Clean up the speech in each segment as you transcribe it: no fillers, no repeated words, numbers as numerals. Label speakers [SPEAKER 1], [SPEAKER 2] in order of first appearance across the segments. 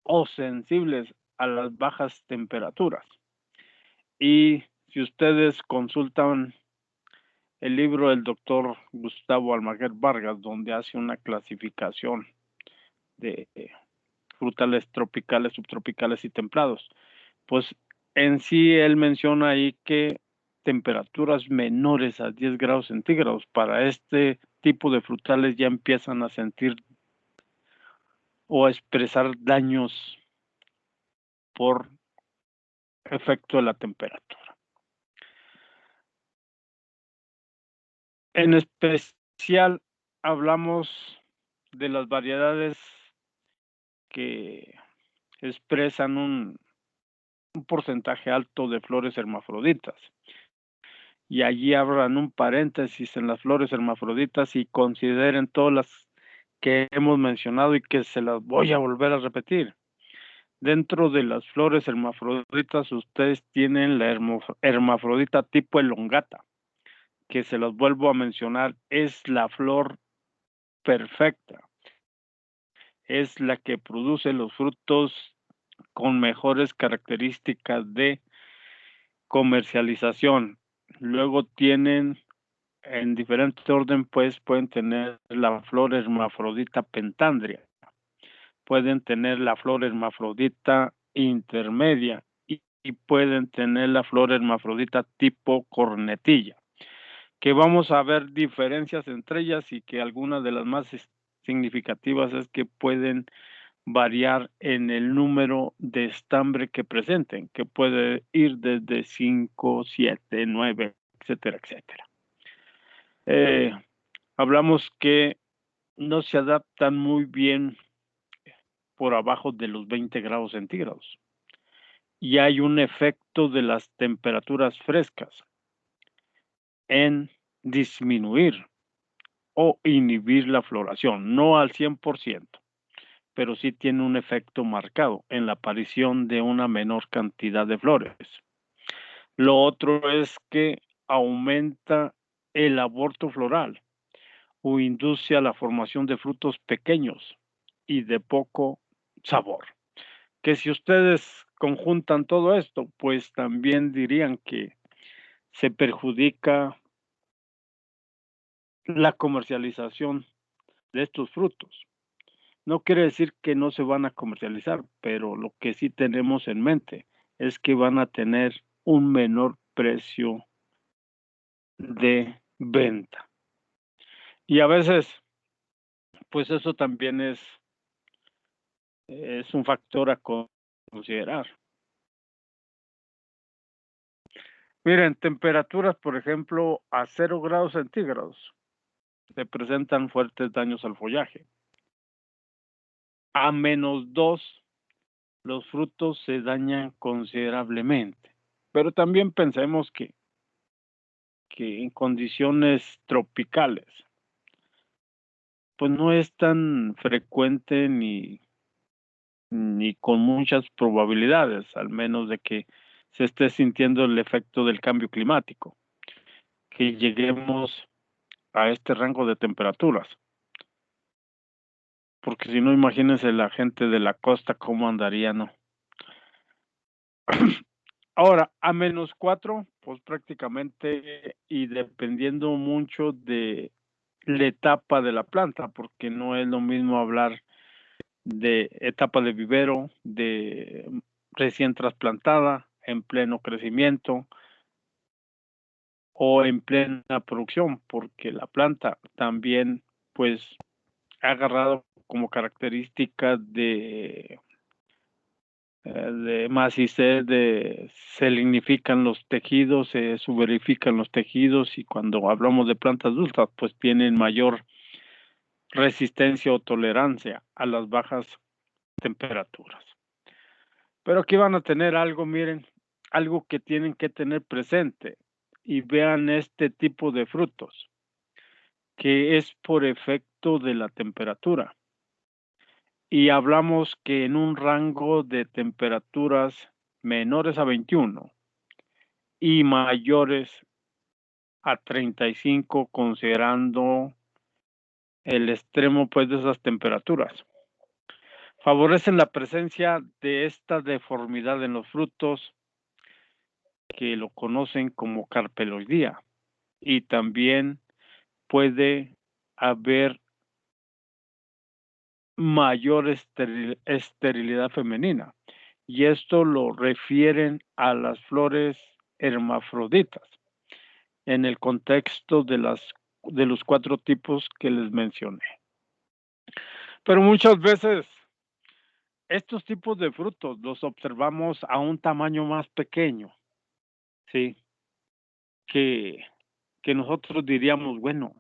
[SPEAKER 1] o sensibles a las bajas temperaturas. Y si ustedes consultan el libro del doctor Gustavo Almaguer Vargas, donde hace una clasificación de frutales tropicales, subtropicales y templados, pues en sí él menciona ahí que temperaturas menores a 10 grados centígrados para este tipo de frutales ya empiezan a sentir o a expresar daños por efecto de la temperatura. En especial hablamos de las variedades que expresan un porcentaje alto de flores hermafroditas. Y allí abran un paréntesis en las flores hermafroditas y consideren todas las que hemos mencionado y que se las voy a volver a repetir. Dentro de las flores hermafroditas ustedes tienen la hermafrodita tipo elongata, que se las vuelvo a mencionar, es la flor perfecta. Es la que produce los frutos con mejores características de comercialización. Luego tienen en diferente orden, pues pueden tener la flor hermafrodita pentandria, pueden tener la flor hermafrodita intermedia y pueden tener la flor hermafrodita tipo cornetilla, que vamos a ver diferencias entre ellas y que algunas de las más significativas es que pueden variar en el número de estambre que presenten, que puede ir desde 5, 7, 9, etcétera, etcétera. Hablamos que no se adaptan muy bien por abajo de los 20 grados centígrados. Y hay un efecto de las temperaturas frescas en disminuir o inhibir la floración, no al 100%, pero sí tiene un efecto marcado en la aparición de una menor cantidad de flores. Lo otro es que aumenta el aborto floral o induce a la formación de frutos pequeños y de poco sabor. Que si ustedes conjuntan todo esto, pues también dirían que se perjudica la comercialización de estos frutos. No quiere decir que no se van a comercializar, pero lo que sí tenemos en mente es que van a tener un menor precio de venta. Y a veces, pues eso también es un factor a considerar. Miren, temperaturas, por ejemplo, a 0 grados centígrados se presentan fuertes daños al follaje. A -2, los frutos se dañan considerablemente. Pero también pensemos que en condiciones tropicales, pues no es tan frecuente ni con muchas probabilidades, al menos de que se esté sintiendo el efecto del cambio climático, que lleguemos a este rango de temperaturas. Porque si no, imagínense la gente de la costa cómo andaría, ¿no? Ahora, a -4, pues prácticamente, y dependiendo mucho de la etapa de la planta, porque no es lo mismo hablar de etapa de vivero, de recién trasplantada, en pleno crecimiento o en plena producción, porque la planta también, pues, ha agarrado como característica de macicer, se lignifican los tejidos, se suberifican los tejidos y cuando hablamos de plantas adultas, pues tienen mayor resistencia o tolerancia a las bajas temperaturas. Pero aquí van a tener algo, miren, algo que tienen que tener presente y vean este tipo de frutos, que es por efecto de la temperatura. Y hablamos que en un rango de temperaturas menores a 21 y mayores a 35, considerando el extremo pues de esas temperaturas. favorecen la presencia de esta deformidad en los frutos, que lo conocen como carpeloidía, y también puede haber mayor esterilidad femenina, y esto lo refieren a las flores hermafroditas en el contexto de los 4 tipos que les mencioné. Pero muchas veces estos tipos de frutos los observamos a un tamaño más pequeño, ¿sí? Que nosotros diríamos, bueno,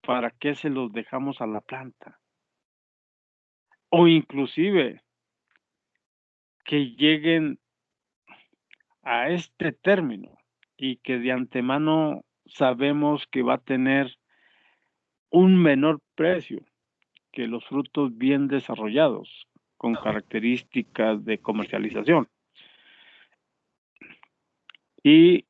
[SPEAKER 1] ¿para qué se los dejamos a la planta? O inclusive que lleguen a este término y que de antemano sabemos que va a tener un menor precio que los frutos bien desarrollados con características de comercialización. Y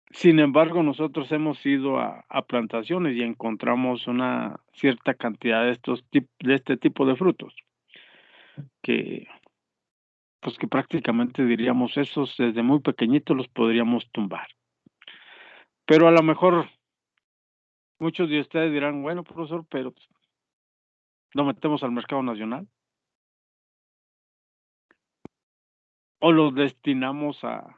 [SPEAKER 1] sin embargo, nosotros hemos ido a plantaciones y encontramos una cierta cantidad de este tipo de frutos que, pues, que prácticamente diríamos, esos desde muy pequeñitos los podríamos tumbar. Pero a lo mejor muchos de ustedes dirán, bueno, profesor, pero pues, ¿lo metemos al mercado nacional? ¿O los destinamos a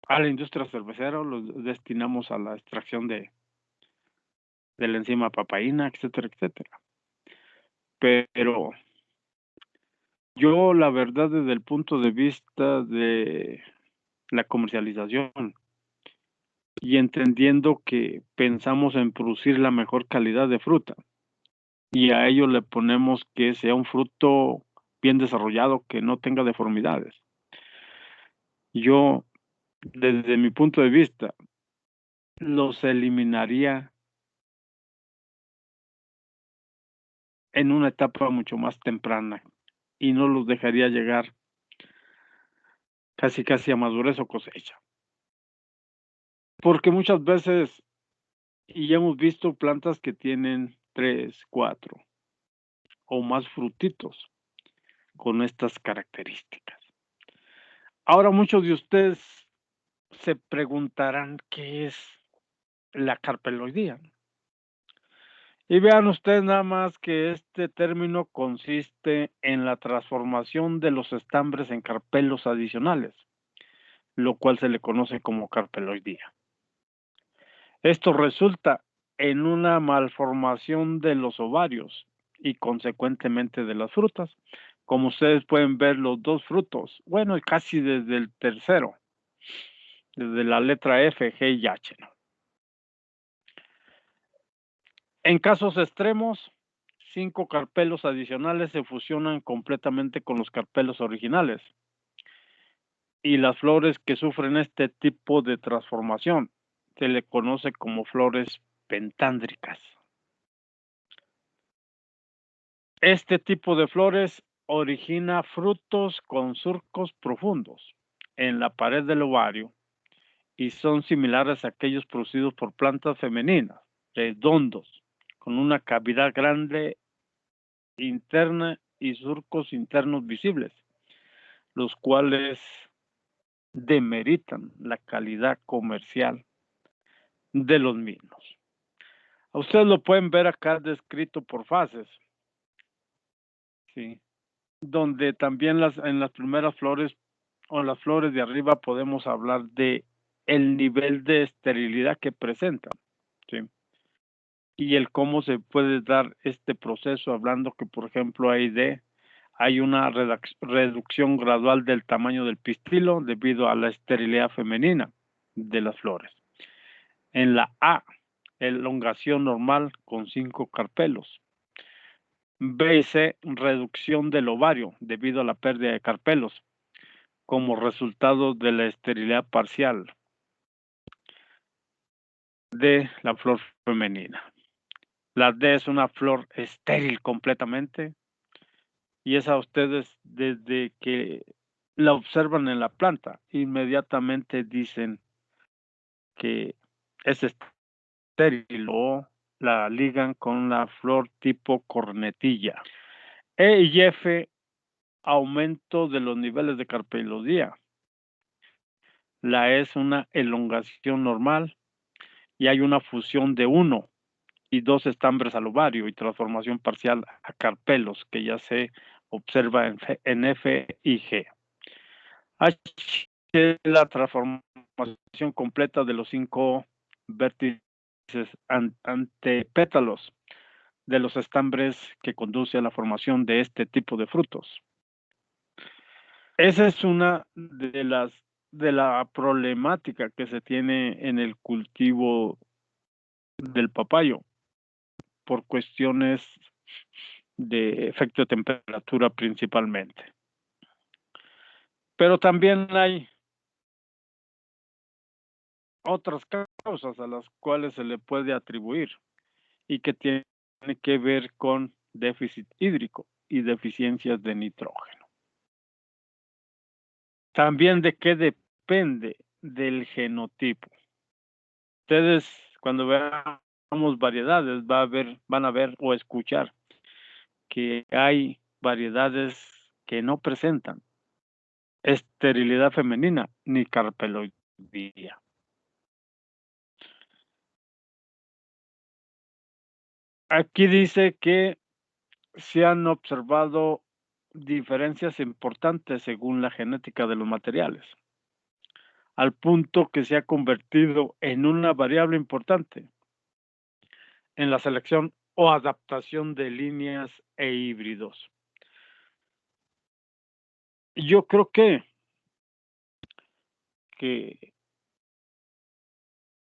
[SPEAKER 1] la industria cervecera, o los destinamos a la extracción de la enzima papaína, etcétera, etcétera? Pero yo, la verdad, desde el punto de vista de la comercialización y entendiendo que pensamos en producir la mejor calidad de fruta, y a ello le ponemos que sea un fruto bien desarrollado, que no tenga deformidades. Yo, desde mi punto de vista, los eliminaría en una etapa mucho más temprana y no los dejaría llegar casi a madurez o cosecha. Porque muchas veces, y ya hemos visto plantas que tienen 3, 4 o más frutitos con estas características. Ahora muchos de ustedes se preguntarán qué es la carpeloidía. Y vean ustedes nada más que este término consiste en la transformación de los estambres en carpelos adicionales, lo cual se le conoce como carpeloidía. Esto resulta en una malformación de los ovarios y consecuentemente de las frutas. Como ustedes pueden ver, los 2 frutos, bueno, casi desde el tercero, desde la letra F, G y H, ¿no? En casos extremos, 5 carpelos adicionales se fusionan completamente con los carpelos originales, y las flores que sufren este tipo de transformación se le conoce como flores pentándricas. Este tipo de flores origina frutos con surcos profundos en la pared del ovario y son similares a aquellos producidos por plantas femeninas, redondos, con una cavidad grande interna y surcos internos visibles, los cuales demeritan la calidad comercial de los mismos. A ustedes lo pueden ver acá descrito por fases, ¿sí? Donde también en las primeras flores o en las flores de arriba podemos hablar de el nivel de esterilidad que presentan, ¿sí? Y el cómo se puede dar este proceso, hablando que, por ejemplo, hay una reducción gradual del tamaño del pistilo debido a la esterilidad femenina de las flores. En la A, elongación normal con 5 carpelos. B y C, reducción del ovario debido a la pérdida de carpelos como resultado de la esterilidad parcial de la flor femenina. La D es una flor estéril completamente, y esa ustedes desde que la observan en la planta inmediatamente dicen que es estéril o la ligan con la flor tipo cornetilla. E y F, aumento de los niveles de carpelodía. La E es una elongación normal y hay una fusión de 1 y 2 estambres al ovario y transformación parcial a carpelos que ya se observa en F y G. H es la transformación completa de los 5 vértices antepétalos de los estambres que conduce a la formación de este tipo de frutos. Esa es una de la problemática que se tiene en el cultivo del papayo por cuestiones de efecto de temperatura principalmente. Pero también hay otras causas a las cuales se le puede atribuir y que tiene que ver con déficit hídrico y deficiencias de nitrógeno. También de qué depende del genotipo. Ustedes cuando veamos variedades van a ver o escuchar que hay variedades que no presentan esterilidad femenina ni carpeloidía. Aquí dice que se han observado diferencias importantes según la genética de los materiales, al punto que se ha convertido en una variable importante en la selección o adaptación de líneas e híbridos. Yo creo que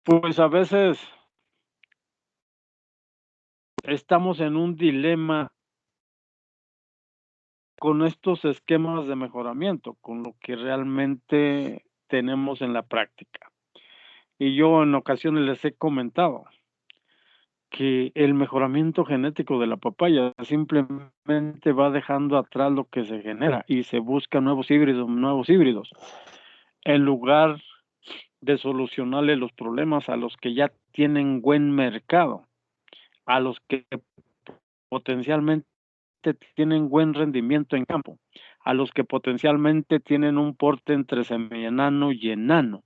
[SPEAKER 1] pues a veces estamos en un dilema con estos esquemas de mejoramiento, con lo que realmente tenemos en la práctica. Y yo en ocasiones les he comentado que el mejoramiento genético de la papaya simplemente va dejando atrás lo que se genera y se busca nuevos híbridos, en lugar de solucionarle los problemas a los que ya tienen buen mercado, a los que potencialmente tienen buen rendimiento en campo, a los que potencialmente tienen un porte entre semienano y enano,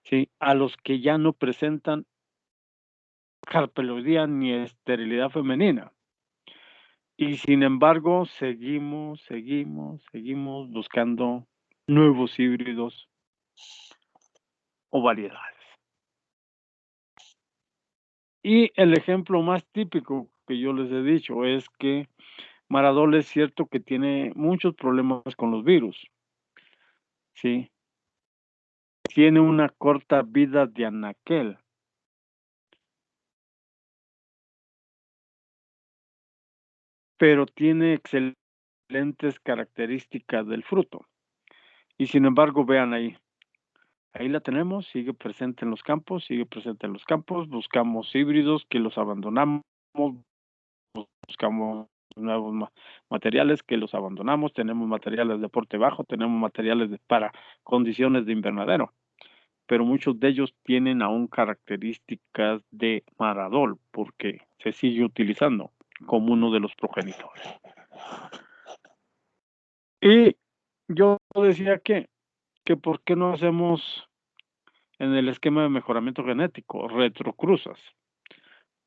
[SPEAKER 1] ¿sí? A los que ya no presentan carpeloidía ni esterilidad femenina. Y sin embargo, seguimos buscando nuevos híbridos o variedades. Y el ejemplo más típico que yo les he dicho es que Maradol es cierto que tiene muchos problemas con los virus, ¿sí? Tiene una corta vida de anaquel. Pero tiene excelentes características del fruto. Y sin embargo, vean ahí la tenemos, sigue presente en los campos, buscamos híbridos que los abandonamos, buscamos nuevos materiales que los abandonamos, tenemos materiales de porte bajo, tenemos materiales para condiciones de invernadero, pero muchos de ellos tienen aún características de Maradol porque se sigue utilizando como uno de los progenitores. Y yo decía que por qué no hacemos en el esquema de mejoramiento genético retrocruzas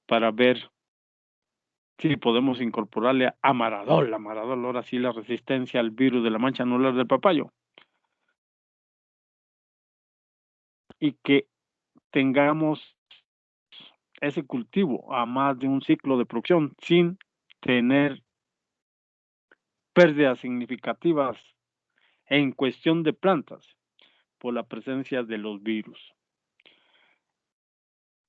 [SPEAKER 1] para ver si podemos incorporarle a Maradol, ahora sí la resistencia al virus de la mancha anular del papayo. Y que tengamos ese cultivo a más de un ciclo de producción sin tener pérdidas significativas en cuestión de plantas por la presencia de los virus.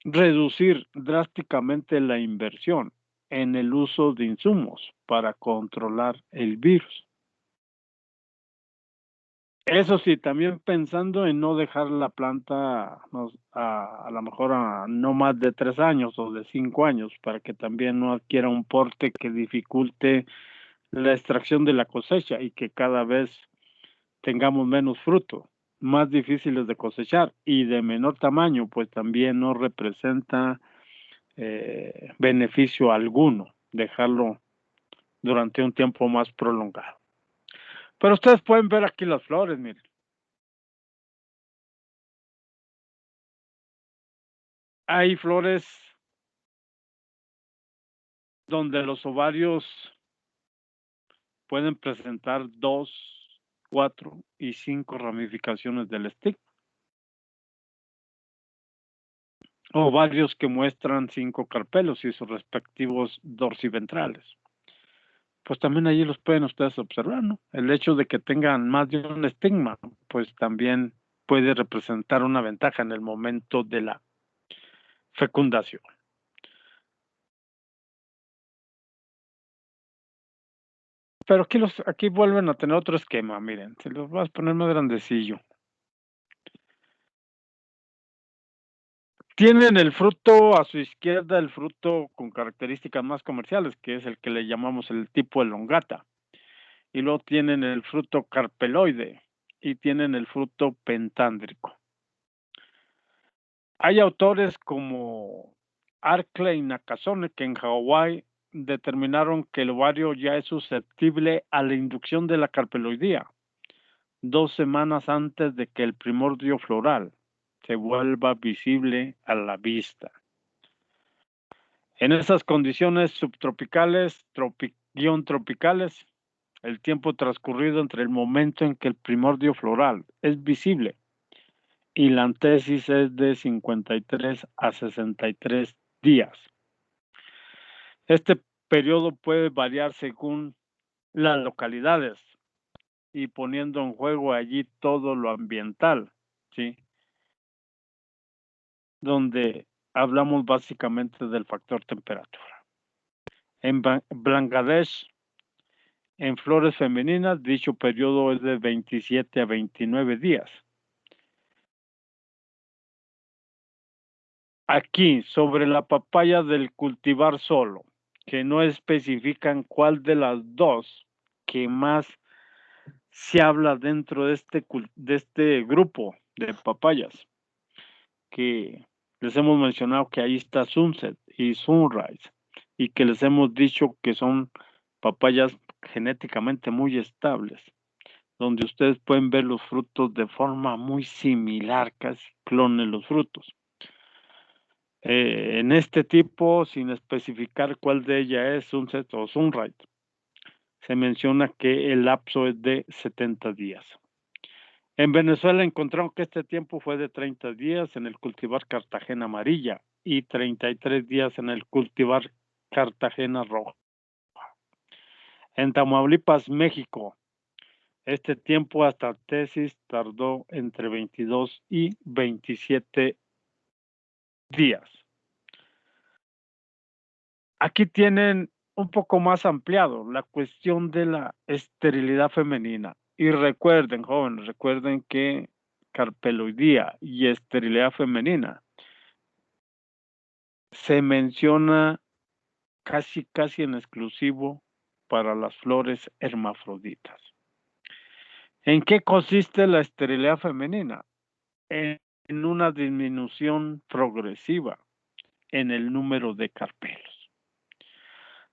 [SPEAKER 1] Reducir drásticamente la inversión en el uso de insumos para controlar el virus. Eso sí, también pensando en no dejar la planta a lo mejor a no más de 3 años o de 5 años para que también no adquiera un porte que dificulte la extracción de la cosecha y que cada vez tengamos menos fruto, más difíciles de cosechar y de menor tamaño, pues también no representa beneficio alguno dejarlo durante un tiempo más prolongado. Pero ustedes pueden ver aquí las flores, miren. Hay flores donde los ovarios pueden presentar 2, 4 y 5 ramificaciones del estigma. Ovarios que muestran 5 carpelos y sus respectivos dorsiventrales. Pues también allí los pueden ustedes observar, ¿no? El hecho de que tengan más de un estigma, pues también puede representar una ventaja en el momento de la fecundación. Pero aquí vuelven a tener otro esquema, miren, se los voy a poner más grandecillo. Tienen el fruto a su izquierda, el fruto con características más comerciales, que es el que le llamamos el tipo elongata. Y luego tienen el fruto carpeloide y tienen el fruto pentándrico. Hay autores como Arkley y Nakasone que en Hawái determinaron que el ovario ya es susceptible a la inducción de la carpeloidía 2 semanas antes de que el primordio floral se vuelva visible a la vista. En esas condiciones subtropicales, tropicales, el tiempo transcurrido entre el momento en que el primordio floral es visible y la antesis es de 53 a 63 días. Este periodo puede variar según las localidades y poniendo en juego allí todo lo ambiental, ¿sí? Donde hablamos básicamente del factor temperatura. En Bangladesh, en flores femeninas, dicho periodo es de 27 a 29 días. Aquí, sobre la papaya del cultivar solo, que no especifican cuál de las dos que más se habla dentro de este grupo de papayas, que les hemos mencionado que ahí está Sunset y Sunrise, y que les hemos dicho que son papayas genéticamente muy estables, donde ustedes pueden ver los frutos de forma muy similar, casi clonen los frutos. En este tipo, sin especificar cuál de ellas es Sunset o Sunrise, se menciona que el lapso es de 70 días. En Venezuela encontramos que este tiempo fue de 30 días en el cultivar Cartagena amarilla y 33 días en el cultivar Cartagena roja. En Tamaulipas, México, este tiempo hasta tesis tardó entre 22 y 27 días. Aquí tienen un poco más ampliado la cuestión de la esterilidad femenina. Y recuerden, jóvenes, recuerden que carpeloidía y esterilidad femenina se menciona casi en exclusivo para las flores hermafroditas. ¿En qué consiste la esterilidad femenina? En una disminución progresiva en el número de carpelos.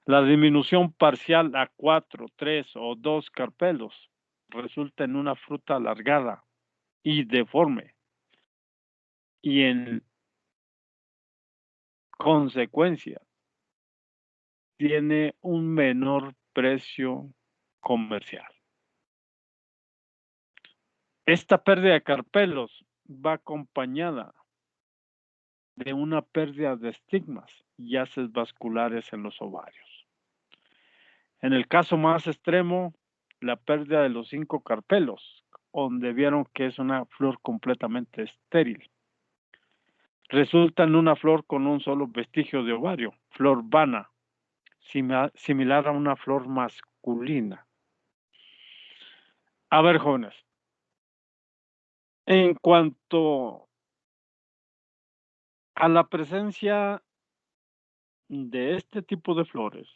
[SPEAKER 1] La disminución parcial a 4, 3 o 2 carpelos resulta en una fruta alargada y deforme y en consecuencia tiene un menor precio comercial. Esta pérdida de carpelos va acompañada de una pérdida de estigmas y haces vasculares en los ovarios. En el caso más extremo, la pérdida de los 5 carpelos, donde vieron que es una flor completamente estéril. Resulta en una flor con un solo vestigio de ovario, flor vana, similar a una flor masculina. A ver, jóvenes, en cuanto a la presencia de este tipo de flores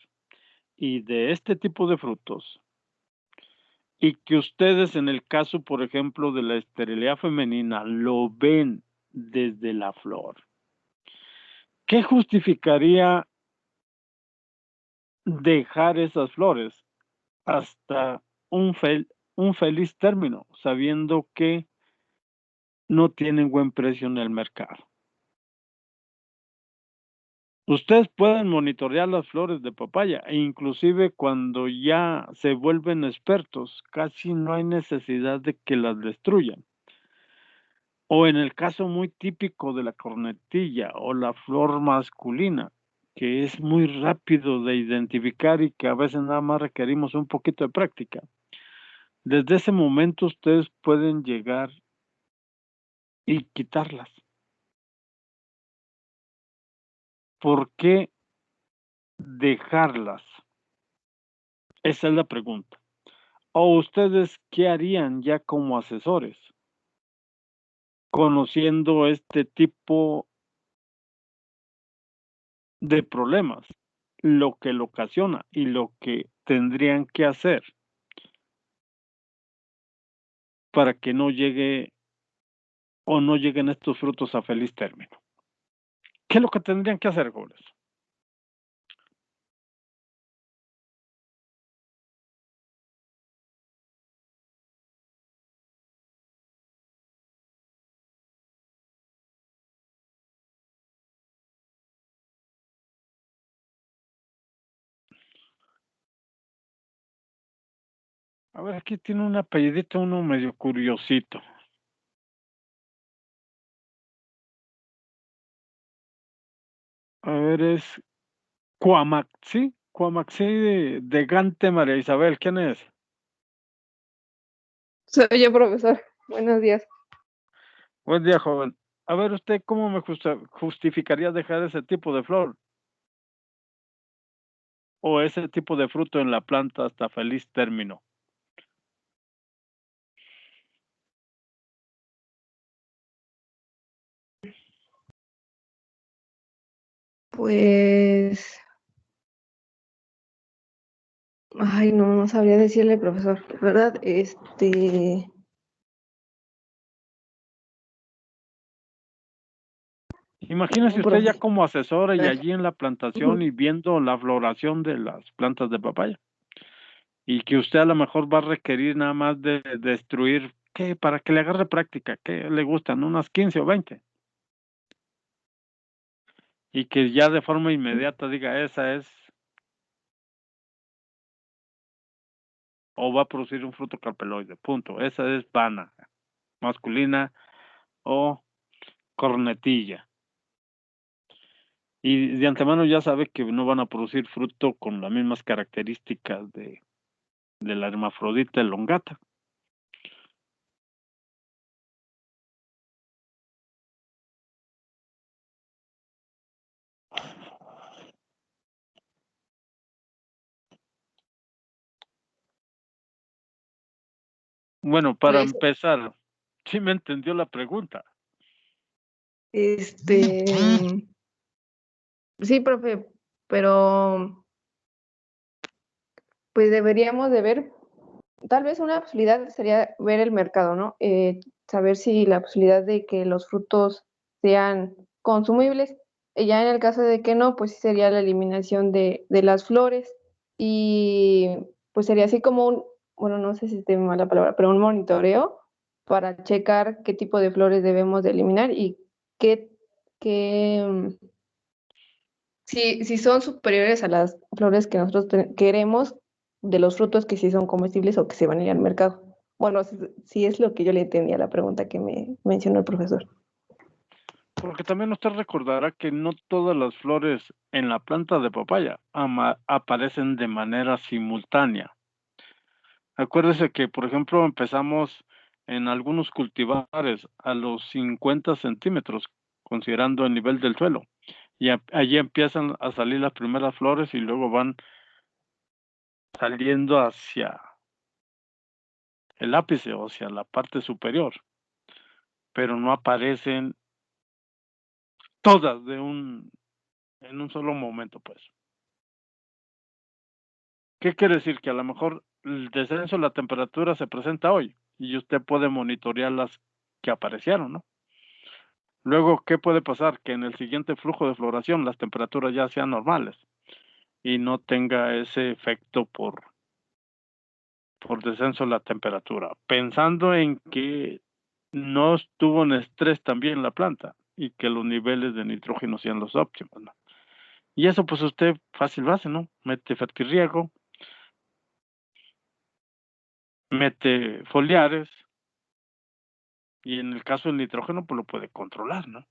[SPEAKER 1] y de este tipo de frutos, y que ustedes en el caso, por ejemplo, de la esterilidad femenina, lo ven desde la flor, ¿Qué justificaría dejar esas flores hasta un feliz término, sabiendo que no tienen buen precio en el mercado? Ustedes pueden monitorear las flores de papaya e inclusive cuando ya se vuelven expertos, casi no hay necesidad de que las destruyan. O en el caso muy típico de la cornetilla o la flor masculina, que es muy rápido de identificar y que a veces nada más requerimos un poquito de práctica. Desde ese momento ustedes pueden llegar y quitarlas. ¿Por qué dejarlas? Esa es la pregunta. ¿O ustedes qué harían ya como asesores, conociendo este tipo de problemas, lo que lo ocasiona y lo que tendrían que hacer para que no llegue o no lleguen estos frutos a feliz término? ¿Qué es lo que tendrían que hacer, jóvenes? A ver, aquí tiene un apellidito, uno medio curiosito. A ver, es Cuamaxi, Cuamaxi de Gante María Isabel. ¿Quién es?
[SPEAKER 2] Soy yo, profesor. Buenos días.
[SPEAKER 1] Buen día, joven. A ver, ¿usted cómo me justificaría dejar ese tipo de flor o ese tipo de fruto en la planta hasta feliz término?
[SPEAKER 2] Pues, ay, no, no sabría decirle, profesor, ¿verdad?
[SPEAKER 1] Imagínese
[SPEAKER 2] No,
[SPEAKER 1] usted ya
[SPEAKER 2] profe.
[SPEAKER 1] como asesora
[SPEAKER 2] A
[SPEAKER 1] y
[SPEAKER 2] ver.
[SPEAKER 1] allí en la plantación
[SPEAKER 2] Ujú.
[SPEAKER 1] y viendo la floración de las plantas de papaya y que usted a lo mejor va a requerir nada más de destruir, ¿qué? Para que le agarre práctica, ¿qué le gustan? Unas 15 o 20. Y que ya de forma inmediata diga, esa es, o va a producir un fruto carpeloide, punto. Esa es vana, masculina o cornetilla. Y de antemano ya sabe que no van a producir fruto con las mismas características de la hermafrodita elongata. Bueno, para
[SPEAKER 2] Pues,
[SPEAKER 1] empezar, sí me entendió la pregunta.
[SPEAKER 2] este, sí, profe, pero pues deberíamos de ver, tal vez una posibilidad sería ver el mercado, ¿no? Saber si la posibilidad de que los frutos sean consumibles. Y ya en el caso de que no, pues sí sería la eliminación de las flores y pues sería así como un, bueno, no sé si esté mal la palabra, pero un monitoreo para checar qué tipo de flores debemos de eliminar y qué, qué, si son superiores a las flores que nosotros queremos, de los frutos que sí son comestibles o que se van a ir al mercado. Bueno, si es lo que yo le entendía a la pregunta que me mencionó el profesor.
[SPEAKER 1] Porque también usted recordará que no todas las flores en la planta de papaya aparecen de manera simultánea. Acuérdese que, por ejemplo, empezamos en algunos cultivares a los 50 centímetros, considerando el nivel del suelo. Y allí empiezan a salir las primeras flores y luego van saliendo hacia el ápice o hacia la parte superior, pero no aparecen todas en un solo momento, pues. ¿Qué quiere decir? Que a lo mejor el descenso de la temperatura se presenta hoy y usted puede monitorear las que aparecieron, ¿no? Luego, ¿qué puede pasar? Que en el siguiente flujo de floración las temperaturas ya sean normales y no tenga ese efecto por descenso de la temperatura, pensando en que no estuvo en estrés también la planta y que los niveles de nitrógeno sean los óptimos, ¿no? Y eso pues usted fácil lo hace, ¿no? Mete fertirriego, mete foliares y en el caso del nitrógeno pues lo puede controlar, ¿no?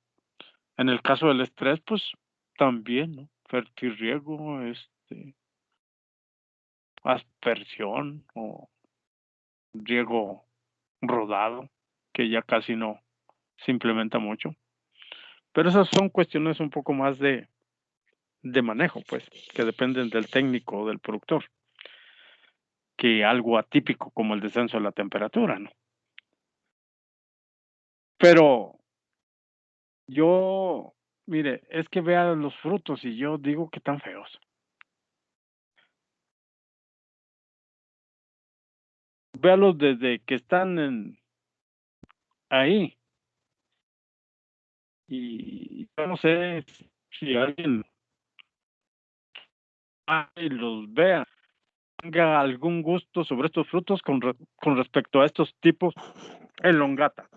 [SPEAKER 1] En el caso del estrés pues también, ¿no? Fertirriego, aspersión o riego rodado, que ya casi no se implementa mucho. Pero esas son cuestiones un poco más de manejo, pues, que dependen del técnico o del productor, que algo atípico como el descenso de la temperatura, ¿no? Pero yo, mire, es que vea los frutos y yo digo que están feos. Véalos desde que están ahí y yo no sé si alguien y los vea, tenga algún gusto sobre estos frutos con respecto a estos tipos elongata.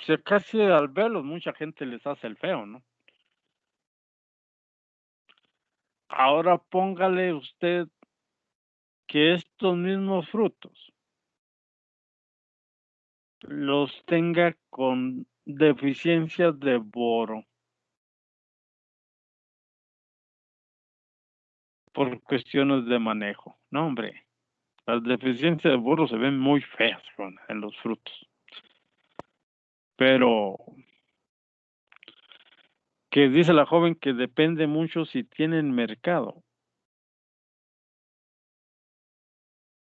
[SPEAKER 1] Se casi al verlos mucha gente les hace el feo, ¿no? Ahora póngale usted que estos mismos frutos los tenga con deficiencias de boro por cuestiones de manejo. No, hombre, las deficiencias de boro se ven muy feas en los frutos. Pero que dice la joven que depende mucho si tienen mercado.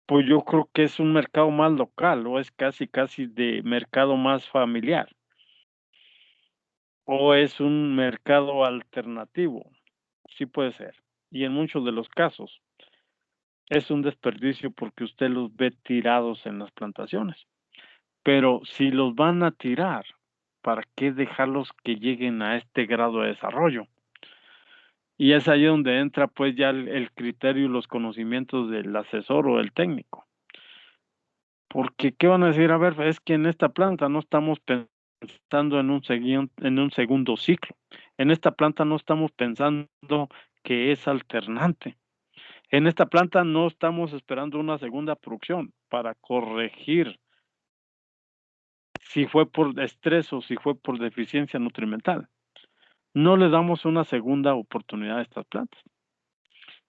[SPEAKER 1] Pues yo creo que es un mercado más local o es casi de mercado más familiar o es un mercado alternativo. Sí puede ser. Y en muchos de los casos es un desperdicio porque usted los ve tirados en las plantaciones. Pero si los van a tirar, ¿para qué dejarlos que lleguen a este grado de desarrollo? Y es ahí donde entra pues ya el criterio y los conocimientos del asesor o del técnico. Porque, ¿qué van a decir? A ver, es que en esta planta no estamos pensando en un segundo ciclo. En esta planta no estamos pensando que es alternante. En esta planta no estamos esperando una segunda producción para corregir si fue por estrés o si fue por deficiencia nutrimental. No le damos una segunda oportunidad a estas plantas.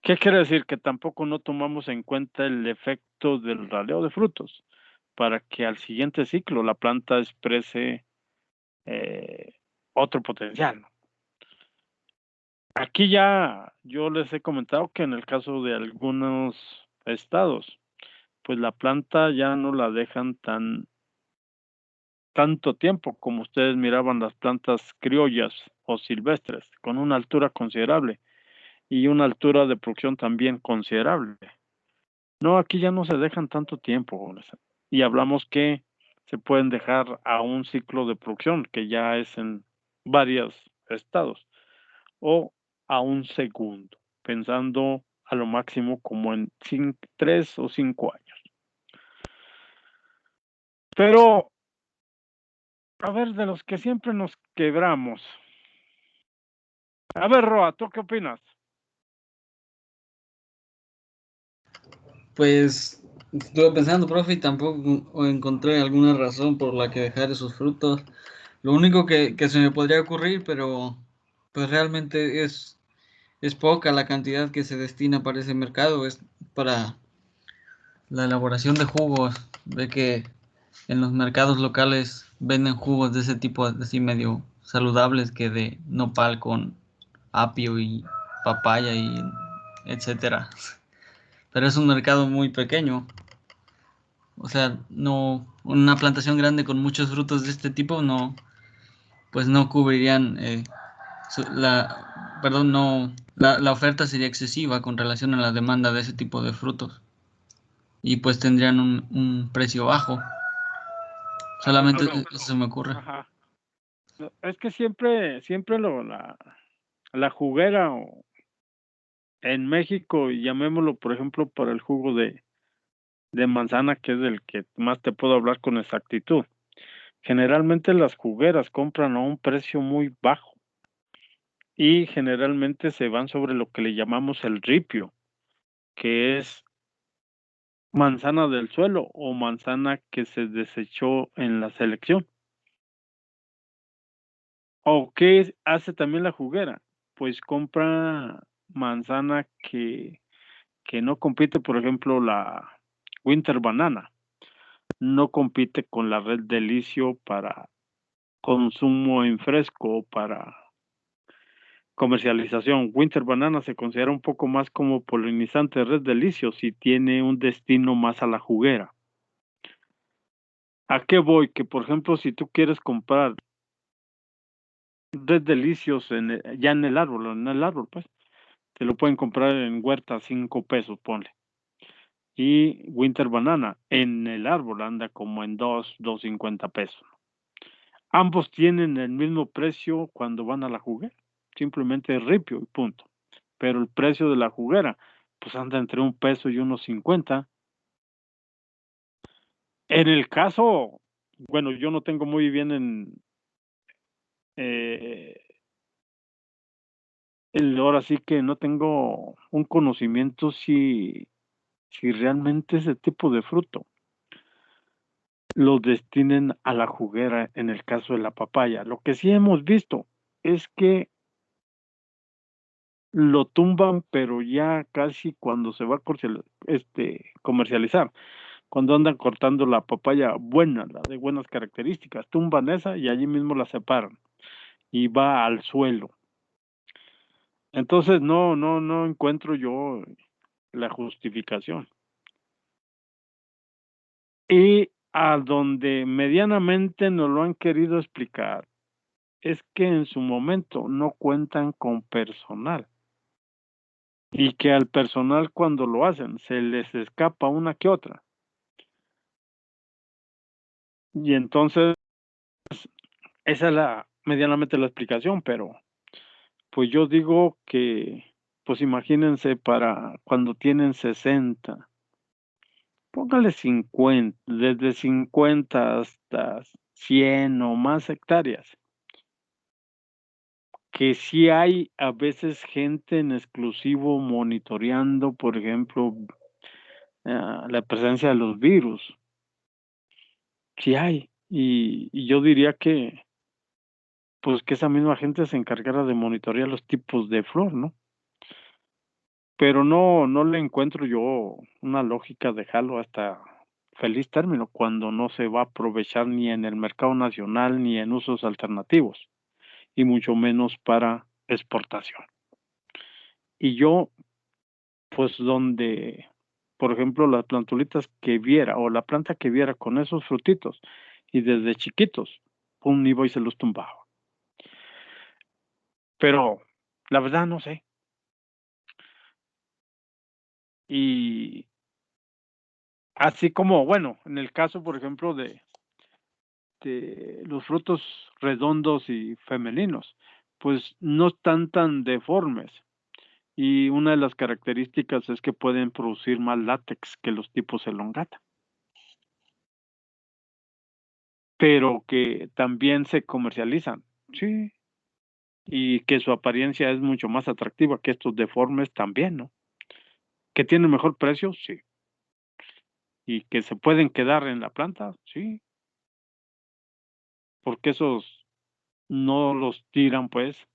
[SPEAKER 1] ¿Qué quiere decir? Que tampoco no tomamos en cuenta el efecto del raleo de frutos para que al siguiente ciclo la planta exprese otro potencial, ¿no? Aquí ya yo les he comentado que en el caso de algunos estados, pues la planta ya no la dejan tanto tiempo como ustedes miraban las plantas criollas o silvestres, con una altura considerable y una altura de producción también considerable. No, aquí ya no se dejan tanto tiempo, jóvenes. Y hablamos que se pueden dejar a un ciclo de producción, que ya es en varios estados, o a un segundo, pensando a lo máximo como en 3 o 5 años. Pero, a ver, de los que siempre nos quebramos. A ver, Roa, ¿tú qué opinas?
[SPEAKER 3] Pues estuve pensando, profe, y tampoco encontré alguna razón por la que dejar esos frutos. Lo único que se me podría ocurrir, pero pues realmente es poca la cantidad que se destina para ese mercado, es para la elaboración de jugos. Ve que en los mercados locales venden jugos de ese tipo, así medio saludables, que de nopal con apio y papaya y etcétera. Pero es un mercado muy pequeño. O sea, no, una plantación grande con muchos frutos de este tipo no, pues no cubrirían la oferta sería excesiva con relación a la demanda de ese tipo de frutos y pues tendrían un precio bajo. Solamente
[SPEAKER 1] Bueno,
[SPEAKER 3] eso se me ocurre.
[SPEAKER 1] ajá. Es que siempre la juguera en México, llamémoslo, por ejemplo, para el jugo de manzana, que es el que más te puedo hablar con exactitud. Generalmente las jugueras compran a un precio muy bajo y generalmente se van sobre lo que le llamamos el ripio, que es manzana del suelo o manzana que se desechó en la selección. ¿O qué hace también la juguera? Pues compra manzana que no compite, por ejemplo, la Winter Banana, no compite con la Red Delicio para consumo en fresco o para comercialización. Winter Banana se considera un poco más como polinizante de Red Delicio si tiene un destino más a la juguera. ¿A qué voy? Que, por ejemplo, si tú quieres comprar Red Delicios ya en el árbol, pues, te lo pueden comprar en huerta a 5 pesos, ponle. Y Winter Banana en el árbol anda como en 2.50 pesos. Ambos tienen el mismo precio cuando van a la juguera, simplemente ripio y punto. Pero el precio de la juguera, pues anda entre 1 peso y 1.50. En el caso, bueno, yo no tengo muy bien eh, ahora sí que no tengo un conocimiento si realmente ese tipo de fruto lo destinen a la juguera en el caso de la papaya. Lo que sí hemos visto es que lo tumban, pero ya casi cuando se va a comercializar, cuando andan cortando la papaya buena, la de buenas características, tumban esa y allí mismo la separan y va al suelo. Entonces no encuentro yo la justificación. Y a donde medianamente nos lo han querido explicar es que en su momento no cuentan con personal y que al personal cuando lo hacen se les escapa una que otra. Y entonces esa es medianamente la explicación, pero pues yo digo que, pues imagínense para cuando tienen 60, póngale 50, desde 50 hasta 100 o más hectáreas, que sí hay a veces gente en exclusivo monitoreando, por ejemplo, la presencia de los virus. Sí hay. Y yo diría que, pues que esa misma gente se encargara de monitorear los tipos de flor, ¿no? Pero no le encuentro yo una lógica dejarlo hasta feliz término, cuando no se va a aprovechar ni en el mercado nacional ni en usos alternativos, y mucho menos para exportación. Y yo, pues donde, por ejemplo, las plantulitas que viera o la planta que viera con esos frutitos y desde chiquitos, pum, iba y se los tumbaba. Pero la verdad no sé. Y así como, bueno, en el caso, por ejemplo, de los frutos redondos y femeninos, pues no están tan deformes. Y una de las características es que pueden producir más látex que los tipos elongata, pero que también se comercializan, sí, y que su apariencia es mucho más atractiva que estos deformes también, ¿no? Que tienen mejor precio, sí, y que se pueden quedar en la planta, sí, porque esos no los tiran, pues,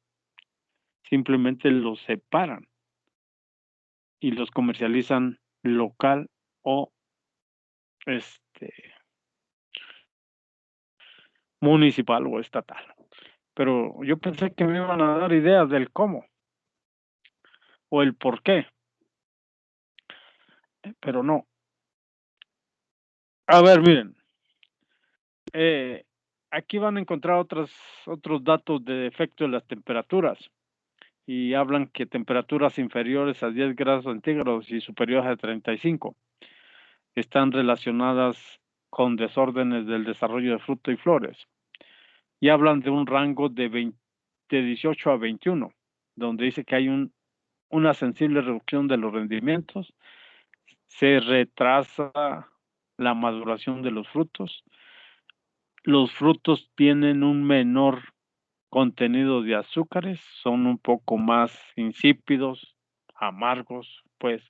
[SPEAKER 1] simplemente los separan y los comercializan local o este municipal o estatal. Pero yo pensé que me iban a dar ideas del cómo o el por qué, pero no. A ver, miren, eh, aquí van a encontrar otros datos de efecto de las temperaturas y hablan que temperaturas inferiores a 10 grados centígrados y superiores a 35 están relacionadas con desórdenes del desarrollo de fruto y flores. Y hablan de un rango de 18 a 21, donde dice que hay una sensible reducción de los rendimientos, se retrasa la maduración de los frutos tienen un menor contenido de azúcares, son un poco más insípidos, amargos, pues,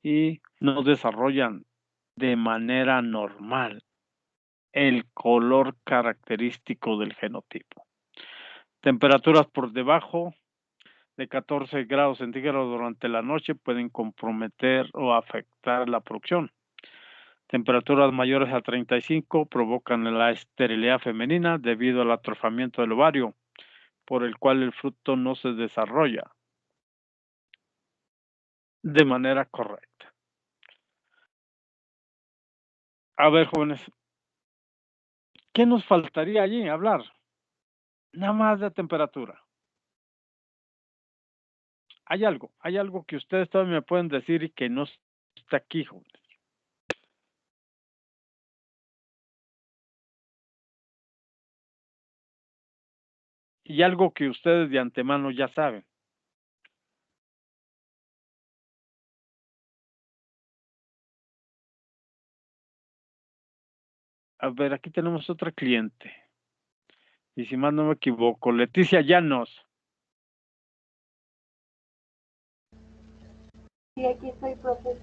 [SPEAKER 1] y no desarrollan de manera normal el color característico del genotipo. Temperaturas por debajo de 14 grados centígrados durante la noche pueden comprometer o afectar la producción. Temperaturas mayores a 35 provocan la esterilidad femenina debido al atrofamiento del ovario, por el cual el fruto no se desarrolla de manera correcta. A ver, jóvenes, ¿qué nos faltaría allí hablar? Nada más de temperatura. Hay algo que ustedes todavía me pueden decir y que no está aquí, jóvenes. Y algo que ustedes de antemano ya saben. A ver, aquí tenemos otra cliente. Y si más no me equivoco, Leticia Llanos.
[SPEAKER 4] Sí, aquí estoy, profe.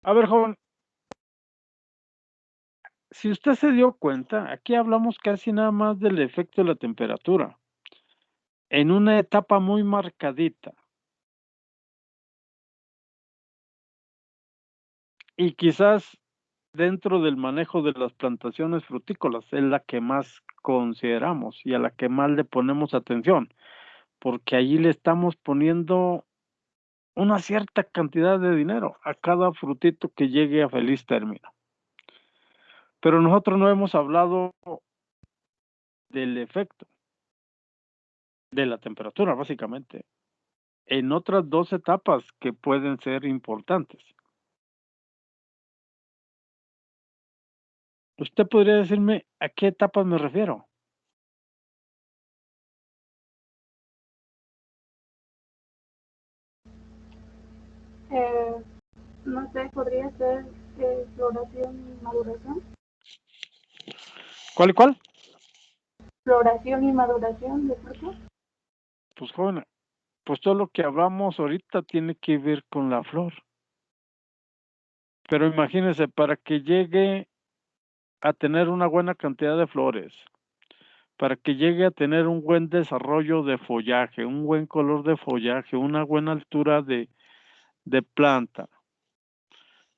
[SPEAKER 1] A ver, joven, si usted se dio cuenta, aquí hablamos casi nada más del efecto de la temperatura, en una etapa muy marcadita. Y quizás dentro del manejo de las plantaciones frutícolas es la que más consideramos y a la que más le ponemos atención, porque allí le estamos poniendo una cierta cantidad de dinero a cada frutito que llegue a feliz término. Pero nosotros no hemos hablado del efecto de la temperatura, básicamente, en otras dos etapas que pueden ser importantes. ¿Usted podría decirme a qué etapas me refiero?
[SPEAKER 4] No sé, podría ser floración y maduración.
[SPEAKER 1] ¿Cuál y cuál?
[SPEAKER 4] Floración y maduración de frutos.
[SPEAKER 1] Pues joven, pues todo lo que hablamos ahorita tiene que ver con la flor. Pero imagínese, para que llegue a tener una buena cantidad de flores, para que llegue a tener un buen desarrollo de follaje, un buen color de follaje, una buena altura de planta,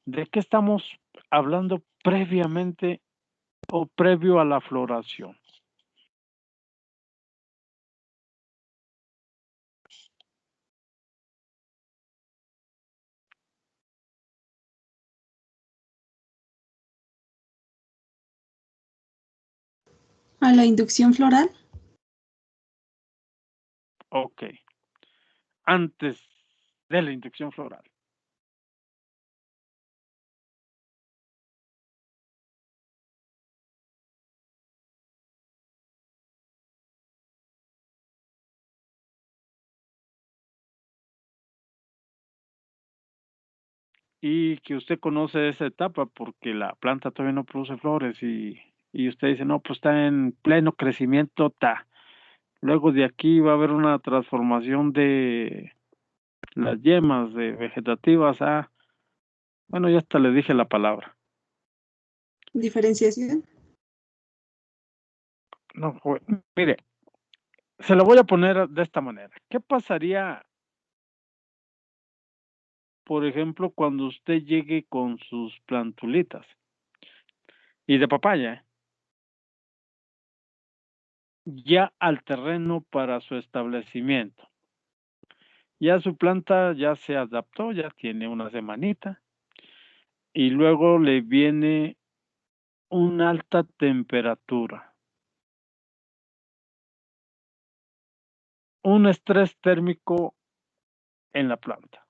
[SPEAKER 1] ¿de qué estamos hablando previamente o previo a la floración?
[SPEAKER 5] ¿A la inducción floral?
[SPEAKER 1] Ok, antes de la inducción floral. Y que usted conoce esa etapa porque la planta todavía no produce flores y usted dice, no, pues está en pleno crecimiento, Luego de aquí va a haber una transformación de las yemas de vegetativas a, bueno, ya hasta le dije la palabra.
[SPEAKER 5] ¿Diferenciación?
[SPEAKER 1] No, mire, se lo voy a poner de esta manera. ¿Qué pasaría, por ejemplo, cuando usted llegue con sus plantulitas y de papaya ya al terreno para su establecimiento? Ya su planta ya se adaptó, ya tiene una semanita y luego le viene una alta temperatura, un estrés térmico en la planta.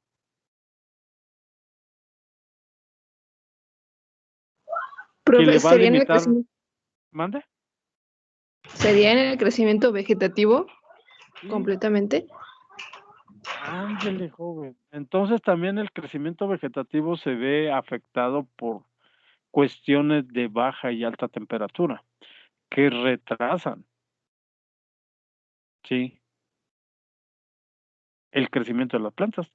[SPEAKER 2] Profe,
[SPEAKER 1] le va a
[SPEAKER 2] ¿sería en el
[SPEAKER 1] limitar.
[SPEAKER 2] crecimiento,
[SPEAKER 1] ¿Mande?
[SPEAKER 2] sería en el crecimiento vegetativo
[SPEAKER 1] Sí,
[SPEAKER 2] completamente?
[SPEAKER 1] ándele, joven. Entonces también el crecimiento vegetativo se ve afectado por cuestiones de baja y alta temperatura que retrasan, sí, el crecimiento de las plantas.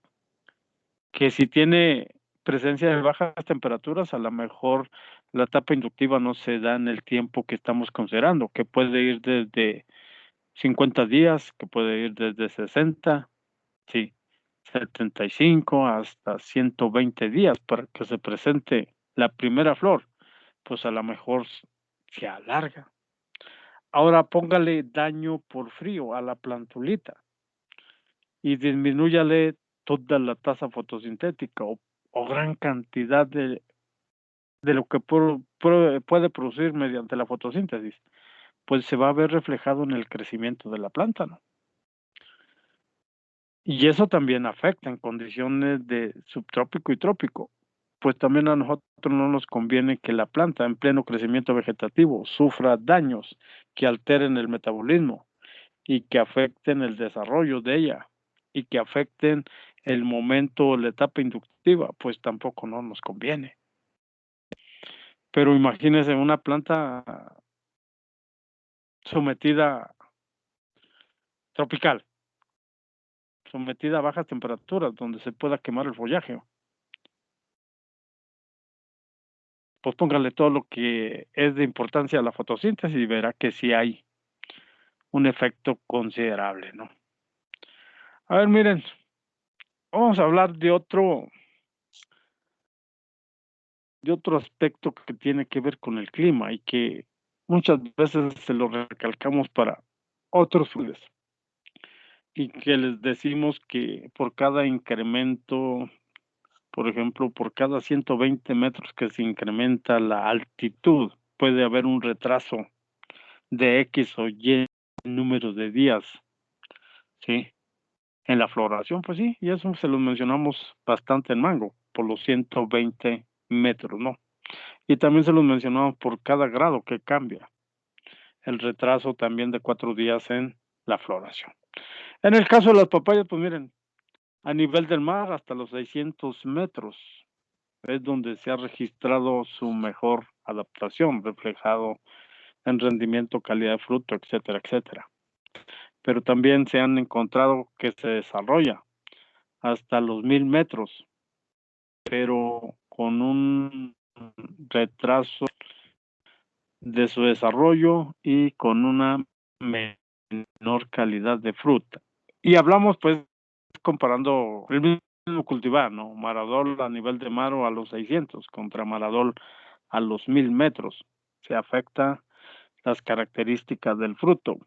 [SPEAKER 1] Que si tiene presencia de bajas temperaturas, a lo mejor la etapa inductiva no se da en el tiempo que estamos considerando, que puede ir desde 50 días, que puede ir desde 60, sí, 75 hasta 120 días para que se presente la primera flor, pues a lo mejor se alarga. Ahora póngale daño por frío a la plantulita y disminúyale toda la tasa fotosintética o gran cantidad de lo que puede producir mediante la fotosíntesis, pues se va a ver reflejado en el crecimiento de la planta, ¿no? Y eso también afecta en condiciones de subtrópico y trópico. Pues también a nosotros no nos conviene que la planta en pleno crecimiento vegetativo sufra daños que alteren el metabolismo y que afecten el desarrollo de ella y que afecten el momento o la etapa inductiva, pues tampoco no nos conviene. Pero imagínese una planta sometida tropical, sometida a bajas temperaturas, donde se pueda quemar el follaje. Pues póngale todo lo que es de importancia a la fotosíntesis y verá que sí hay un efecto considerable, ¿no? A ver, miren, vamos a hablar de otro aspecto que tiene que ver con el clima y que muchas veces se lo recalcamos para otros fluidos y que les decimos que por cada incremento, por ejemplo, por cada 120 metros que se incrementa la altitud, puede haber un retraso de X o Y número de días, ¿sí? En la floración, pues sí, y eso se lo mencionamos bastante en Mango, por los 120 metros, ¿no? Y también se los mencionamos por cada grado que cambia. El retraso también de 4 días en la floración. En el caso de las papayas, pues miren, a nivel del mar hasta los 600 metros es donde se ha registrado su mejor adaptación, reflejado en rendimiento, calidad de fruto, etcétera, etcétera. Pero también se han encontrado que se desarrolla hasta los 1000 metros, pero con un retraso de su desarrollo y con una menor calidad de fruta. Y hablamos pues comparando el mismo cultivar, ¿no? Maradol a nivel de mar o a los 600 contra Maradol a los 1000 metros. Se afecta las características del fruto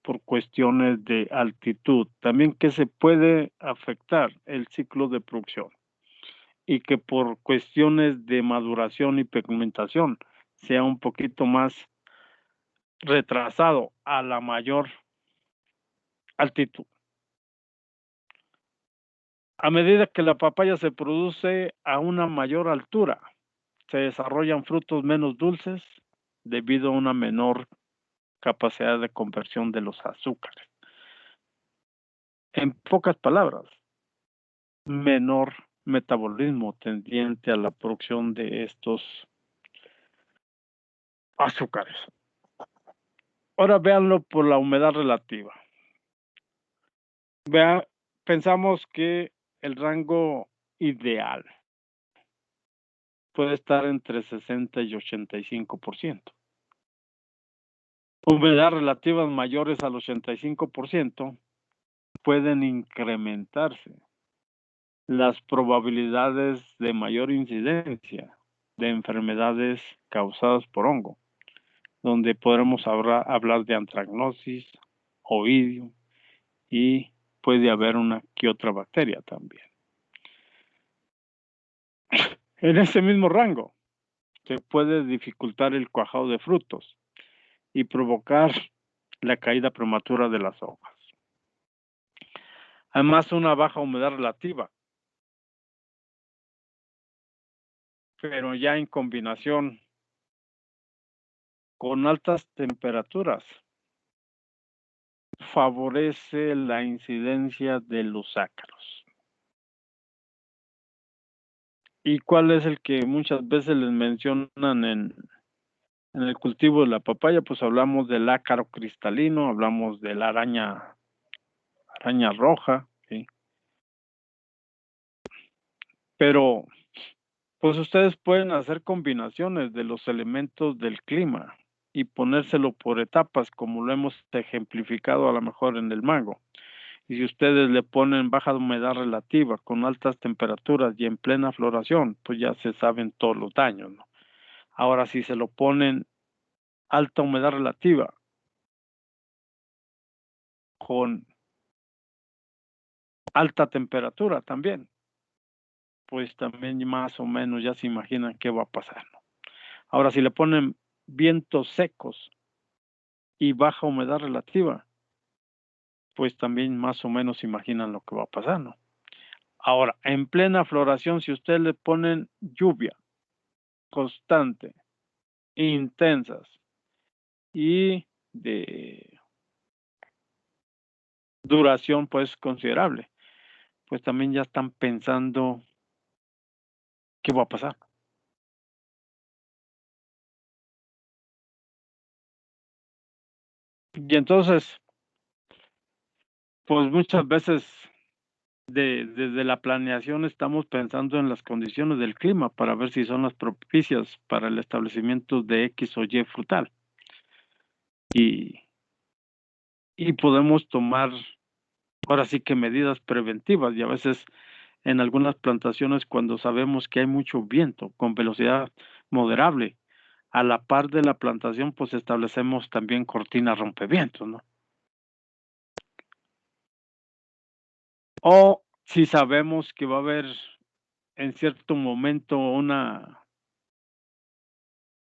[SPEAKER 1] por cuestiones de altitud. También que se puede afectar el ciclo de producción y que por cuestiones de maduración y pigmentación sea un poquito más retrasado a la mayor altitud. A medida que la papaya se produce a una mayor altura, se desarrollan frutos menos dulces debido a una menor capacidad de conversión de los azúcares. En pocas palabras, menor metabolismo tendiente a la producción de estos azúcares. Ahora véanlo por la humedad relativa. Pensamos que el rango ideal puede estar entre 60 y 85%. Humedad relativas mayores al 85% pueden incrementarse las probabilidades de mayor incidencia de enfermedades causadas por hongo, donde podremos hablar de antracnosis, oidium y puede haber una que otra bacteria también. En ese mismo rango se puede dificultar el cuajado de frutos y provocar la caída prematura de las hojas. Además, una baja humedad relativa, pero ya en combinación con altas temperaturas favorece la incidencia de los ácaros. ¿Y cuál es el que muchas veces les mencionan en el cultivo de la papaya? Pues hablamos del ácaro cristalino, hablamos de la araña roja, ¿sí? Pero pues ustedes pueden hacer combinaciones de los elementos del clima y ponérselo por etapas, como lo hemos ejemplificado a lo mejor en el mango. Y si ustedes le ponen baja humedad relativa, con altas temperaturas y en plena floración, pues ya se saben todos los daños, ¿no? Ahora, si se lo ponen alta humedad relativa con alta temperatura también, pues también más o menos ya se imaginan qué va a pasar, ¿no? Ahora, si le ponen vientos secos y baja humedad relativa, pues también más o menos imaginan lo que va a pasar, ¿no? Ahora, en plena floración, si ustedes le ponen lluvia constante, intensas y de duración pues considerable, pues también ya están pensando qué va a pasar. Y entonces, pues muchas veces desde la planeación estamos pensando en las condiciones del clima para ver si son las propicias para el establecimiento de X o Y frutal. Y podemos tomar ahora sí que medidas preventivas, y a veces en algunas plantaciones cuando sabemos que hay mucho viento con velocidad moderable, a la par de la plantación pues establecemos también cortinas rompevientos, ¿no? O si sabemos que va a haber en cierto momento una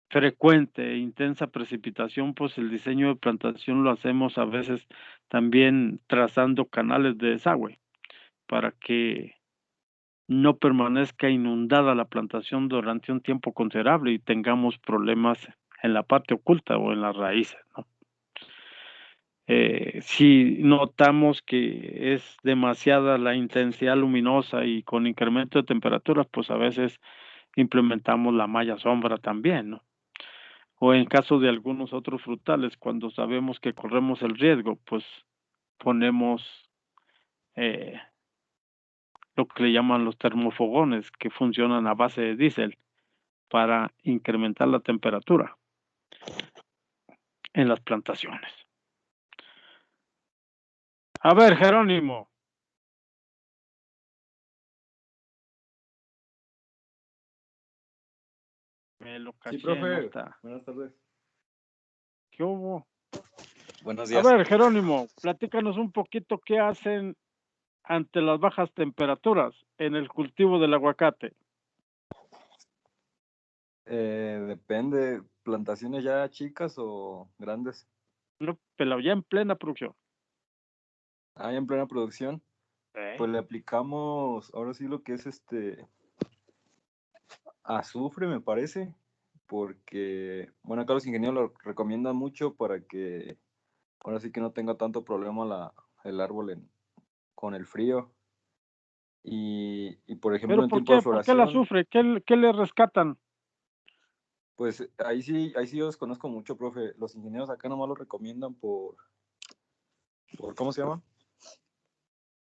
[SPEAKER 1] frecuente e intensa precipitación, pues el diseño de plantación lo hacemos a veces también trazando canales de desagüe para que no permanezca inundada la plantación durante un tiempo considerable y tengamos problemas en la parte oculta o en las raíces, ¿no? Si notamos que es demasiada la intensidad luminosa y con incremento de temperaturas, pues a veces implementamos la malla sombra también, ¿no? O en caso de algunos otros frutales, cuando sabemos que corremos el riesgo, pues ponemos eh, lo que le llaman los termofogones, que funcionan a base de diésel para incrementar la temperatura en las plantaciones. A ver, Jerónimo. Me lo
[SPEAKER 6] Sí,
[SPEAKER 1] caché,
[SPEAKER 6] profe.
[SPEAKER 1] no está.
[SPEAKER 6] Buenas tardes.
[SPEAKER 1] ¿Qué hubo?
[SPEAKER 6] Buenos
[SPEAKER 1] A
[SPEAKER 6] días.
[SPEAKER 1] ver, Jerónimo, platícanos un poquito qué hacen ante las bajas temperaturas en el cultivo del aguacate.
[SPEAKER 6] Depende, ¿plantaciones ya chicas o grandes?
[SPEAKER 1] No, pero ya en plena producción.
[SPEAKER 6] Ah, ya en plena producción. Pues le aplicamos, ahora sí lo que es azufre, me parece, porque, bueno, acá los ingenieros lo recomiendan mucho para que ahora sí que no tenga tanto problema el árbol con el frío. Y por ejemplo,
[SPEAKER 1] ¿Pero
[SPEAKER 6] en
[SPEAKER 1] por
[SPEAKER 6] tiempo de
[SPEAKER 1] qué? ¿Por qué la
[SPEAKER 6] floración,
[SPEAKER 1] sufre? ¿Qué le rescatan?
[SPEAKER 6] pues ahí sí yo desconozco mucho, profe. Los ingenieros acá nomás lo recomiendan ¿cómo se llama?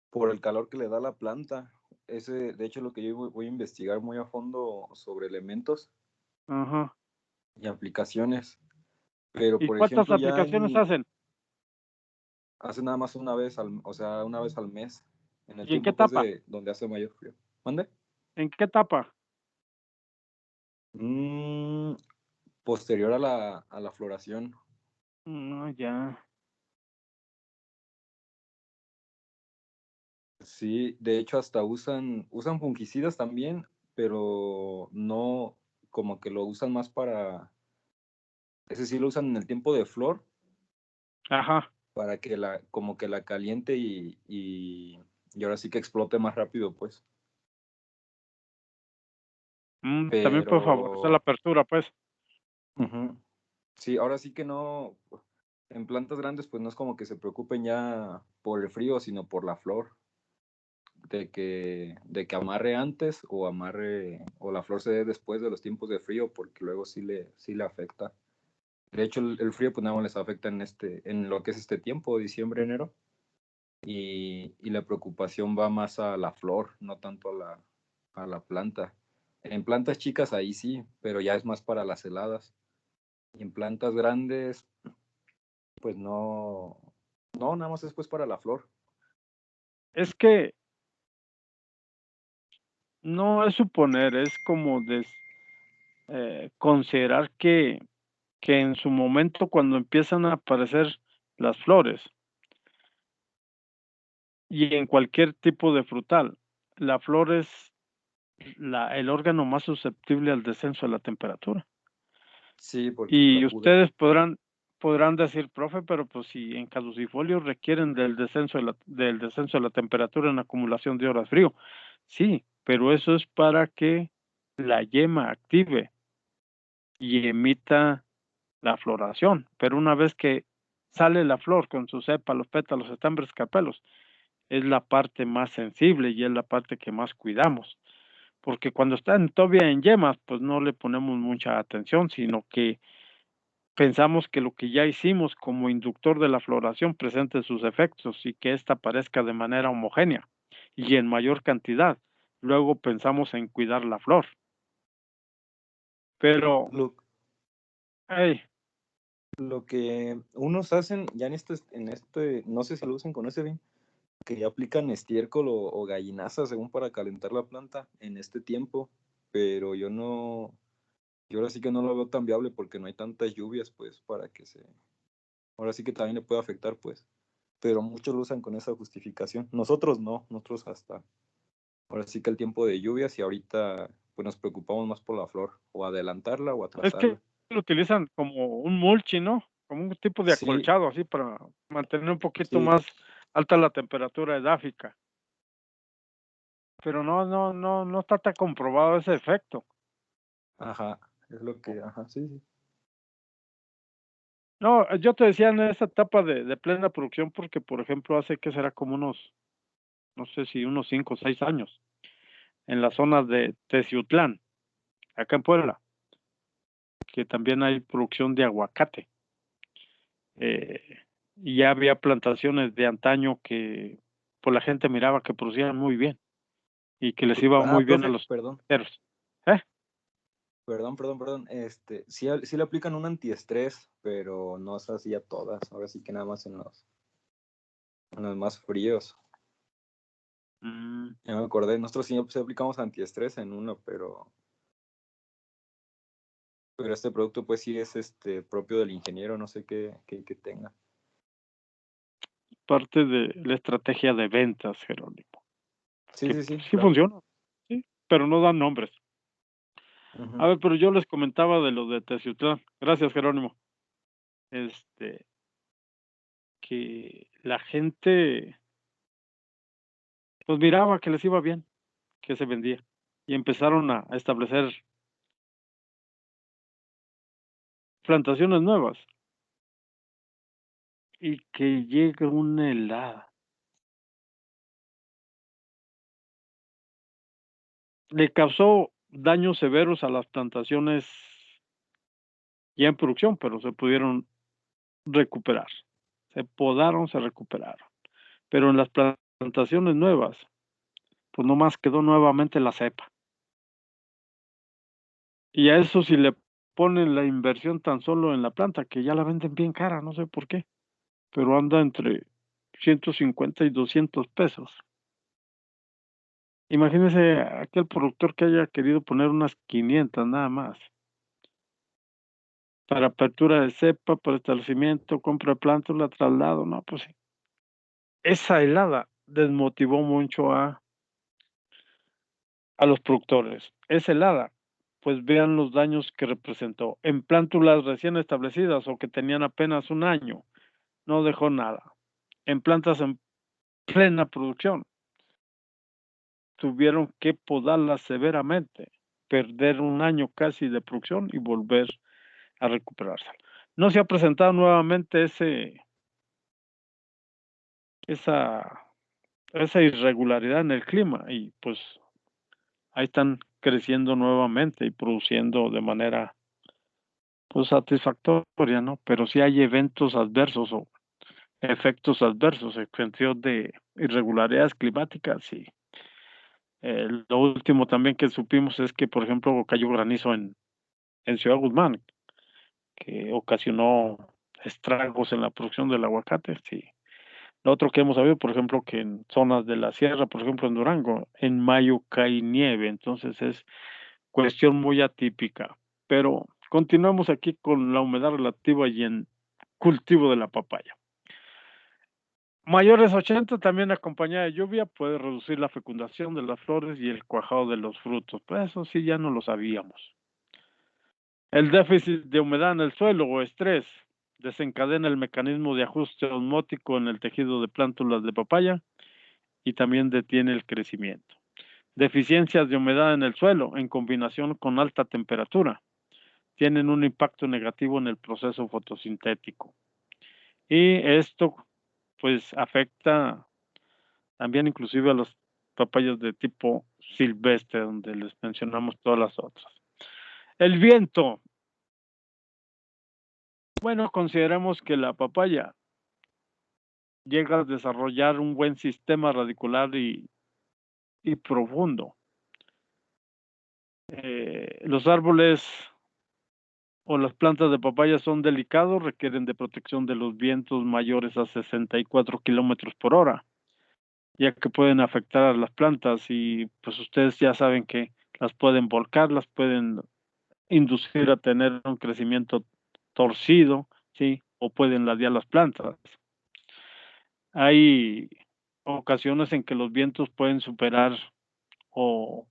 [SPEAKER 6] Por el calor que le da la planta. De hecho, lo que yo voy a investigar muy a fondo sobre elementos
[SPEAKER 1] Ajá.
[SPEAKER 6] y aplicaciones. Pero,
[SPEAKER 1] ¿Y
[SPEAKER 6] por
[SPEAKER 1] cuántas
[SPEAKER 6] ejemplo,
[SPEAKER 1] aplicaciones hacen?
[SPEAKER 6] hace nada más una vez, o sea, una vez al mes, en el
[SPEAKER 1] ¿Y en qué
[SPEAKER 6] tiempo, pues,
[SPEAKER 1] etapa?
[SPEAKER 6] de donde hace mayor frío. ¿Mande?
[SPEAKER 1] ¿En qué etapa?
[SPEAKER 6] Mm, posterior a la floración.
[SPEAKER 1] No, ya.
[SPEAKER 6] Sí, de hecho, hasta usan fungicidas también, pero no, como que lo usan más ese sí lo usan en el tiempo de flor,
[SPEAKER 1] Ajá.
[SPEAKER 6] para que como que la caliente y ahora sí que explote más rápido, pues.
[SPEAKER 1] También puede favorecer la
[SPEAKER 6] Pero,
[SPEAKER 1] apertura, pues.
[SPEAKER 6] ujú, Sí, ahora sí que no, en plantas grandes pues no es como que se preocupen ya por el frío, sino por la flor, de que amarre antes o o la flor se dé después de los tiempos de frío, porque luego sí le afecta. De hecho, el frío pues nada más les afecta en lo que es este tiempo, diciembre, enero, y la preocupación va más a la flor, no tanto a la planta. En plantas chicas ahí sí, pero ya es más para las heladas. Y en plantas grandes, pues no, nada más es pues para la flor.
[SPEAKER 1] Es que no es suponer, es como considerar que en su momento cuando empiezan a aparecer las flores y en cualquier tipo de frutal, la flor es el órgano más susceptible al descenso de la temperatura.
[SPEAKER 6] Sí, porque pues,
[SPEAKER 1] Y
[SPEAKER 6] la pudre.
[SPEAKER 1] ustedes podrán decir, profe, pero pues si en caducifolios requieren del descenso de la temperatura en acumulación de horas frío. Sí, pero eso es para que la yema active y emita la floración. Pero una vez que sale la flor con sus sépalos, pétalos, estambres, carpelos, es la parte más sensible y es la parte que más cuidamos. Porque cuando están todavía en yemas, pues no le ponemos mucha atención, sino que pensamos que lo que ya hicimos como inductor de la floración presente sus efectos y que ésta aparezca de manera homogénea y en mayor cantidad. Luego pensamos en cuidar la flor. Pero,
[SPEAKER 6] Lo,
[SPEAKER 1] hey,
[SPEAKER 6] lo que unos hacen ya no sé si lo usan con ese bien, que ya aplican estiércol o gallinaza según para calentar la planta en este tiempo, pero yo ahora sí que no lo veo tan viable porque no hay tantas lluvias, pues, ahora sí que también le puede afectar, pues, pero muchos lo usan con esa justificación. Nosotros no, nosotros ahora sí que el tiempo de lluvias y ahorita, pues nos preocupamos más por la flor, o adelantarla o
[SPEAKER 1] es que
[SPEAKER 6] atrasarla.
[SPEAKER 1] lo utilizan como un mulching, ¿no? Como un tipo de
[SPEAKER 6] Sí,
[SPEAKER 1] acolchado, así para mantener un poquito
[SPEAKER 6] sí,
[SPEAKER 1] más alta la temperatura edáfica. Pero no está tan comprobado ese efecto.
[SPEAKER 6] ajá, es lo que, ajá, sí, sí.
[SPEAKER 1] No, yo te decía en esa etapa de plena producción, porque por ejemplo hace que será como no sé si unos 5 o 6 años, en la zona de Teciutlán, acá en Puebla, que también hay producción de aguacate. Eh, y ya había plantaciones de antaño que pues la gente miraba que producían muy bien y que les iba muy bien a
[SPEAKER 6] Profe,
[SPEAKER 1] los ceros. ¿Eh?
[SPEAKER 6] perdón, sí le aplican un antiestrés, pero no es así a todas, ahora sí que nada más en los más fríos.
[SPEAKER 1] Mm,
[SPEAKER 6] Ya me acordé, nosotros sí aplicamos antiestrés en uno, pero este producto pues sí es propio del ingeniero, no sé qué tenga.
[SPEAKER 1] parte de la estrategia de ventas, Jerónimo,
[SPEAKER 6] Sí,
[SPEAKER 1] que
[SPEAKER 6] sí, sí,
[SPEAKER 1] sí
[SPEAKER 6] claro.
[SPEAKER 1] funciona, sí, pero no dan nombres. A
[SPEAKER 6] Ujú.
[SPEAKER 1] ver, pero yo les comentaba de lo de Teciutlán. Gracias, Jerónimo. Que la gente pues miraba que les iba bien, que se vendía y empezaron a establecer plantaciones nuevas y que llega una helada. Le causó daños severos a las plantaciones ya en producción, pero se pudieron recuperar. Se podaron, se recuperaron. Pero en las plantaciones nuevas, pues nomás quedó nuevamente la cepa. Y a eso si le ponen la inversión tan solo en la planta, que ya la venden bien cara, no sé por qué, pero anda entre 150 y 200 pesos. Imagínese aquel productor que haya querido poner unas 500 nada más para apertura de cepa, para establecimiento, compra de plántanos, traslado, no, pues sí. Esa helada desmotivó mucho a los productores. Esa helada, pues vean los daños que representó en plántulas recién establecidas o que tenían apenas un año, no dejó nada. En plantas en plena producción, tuvieron que podarlas severamente, perder un año casi de producción y volver a recuperarse. no se ha presentado nuevamente esa irregularidad en el clima y pues ahí están creciendo nuevamente y produciendo de manera pues satisfactoria, ¿no? Pero sí hay eventos adversos o efectos adversos, extensión de irregularidades climáticas y lo último también que supimos es que, por ejemplo, cayó granizo en Ciudad Guzmán, que ocasionó estragos en la producción del aguacate, sí. Lo otro que hemos sabido, por ejemplo, que en zonas de la sierra, por ejemplo, en Durango, en mayo cae nieve, entonces es cuestión muy atípica. Pero continuamos aquí con la humedad relativa y en cultivo de la papaya. Mayores 80 también acompañada de lluvia puede reducir la fecundación de las flores y el cuajado de los frutos. Pues eso sí ya no lo sabíamos. El déficit de humedad en el suelo o estrés desencadena el mecanismo de ajuste osmótico en el tejido de plántulas de papaya y también detiene el crecimiento. Deficiencias de humedad en el suelo en combinación con alta temperatura tienen un impacto negativo en el proceso fotosintético. Y esto pues afecta también inclusive a los papayas de tipo silvestre, donde les mencionamos todas las otras. El viento. Bueno, consideramos que la papaya llega a desarrollar un buen sistema radicular y profundo. Los árboles o las plantas de papaya son delicados, requieren de protección de los vientos mayores a 64 kilómetros por hora, ya que pueden afectar a las plantas y pues ustedes ya saben que las pueden volcar, las pueden inducir a tener un crecimiento torcido, ¿sí? O pueden ladear las plantas. Hay ocasiones en que los vientos pueden superar o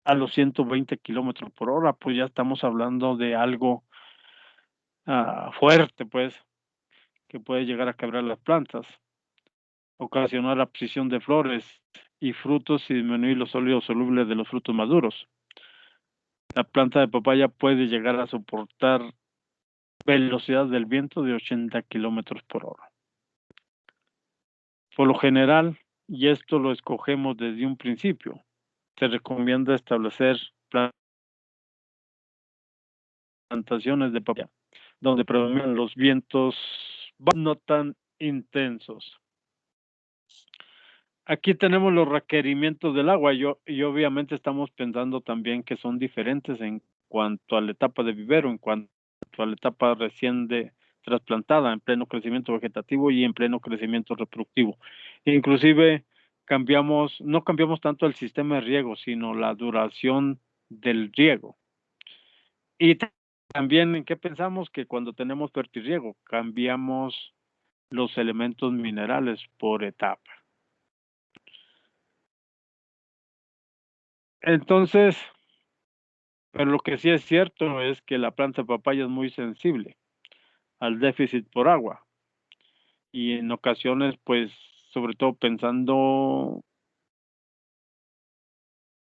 [SPEAKER 1] a los 120 kilómetros por hora, pues ya estamos hablando de algo fuerte, pues, que puede llegar a quebrar las plantas, ocasionar la abscisión de flores y frutos y disminuir los sólidos solubles de los frutos maduros. La planta de papaya puede llegar a soportar velocidad del viento de 80 kilómetros por hora. Por lo general, y esto lo escogemos desde un principio, se recomienda establecer plantaciones de papaya donde predominan los vientos no tan intensos. Aquí tenemos los requerimientos del agua y obviamente estamos pensando también que son diferentes en cuanto a la etapa de vivero, en cuanto a la etapa recién trasplantada, en pleno crecimiento vegetativo y en pleno crecimiento reproductivo. Inclusive no cambiamos tanto el sistema de riego, sino la duración del riego. Y también en qué pensamos que cuando tenemos fertirriego, cambiamos los elementos minerales por etapa. Entonces, pero lo que sí es cierto es que la planta de papaya es muy sensible al déficit por agua. Y en ocasiones, pues, sobre todo pensando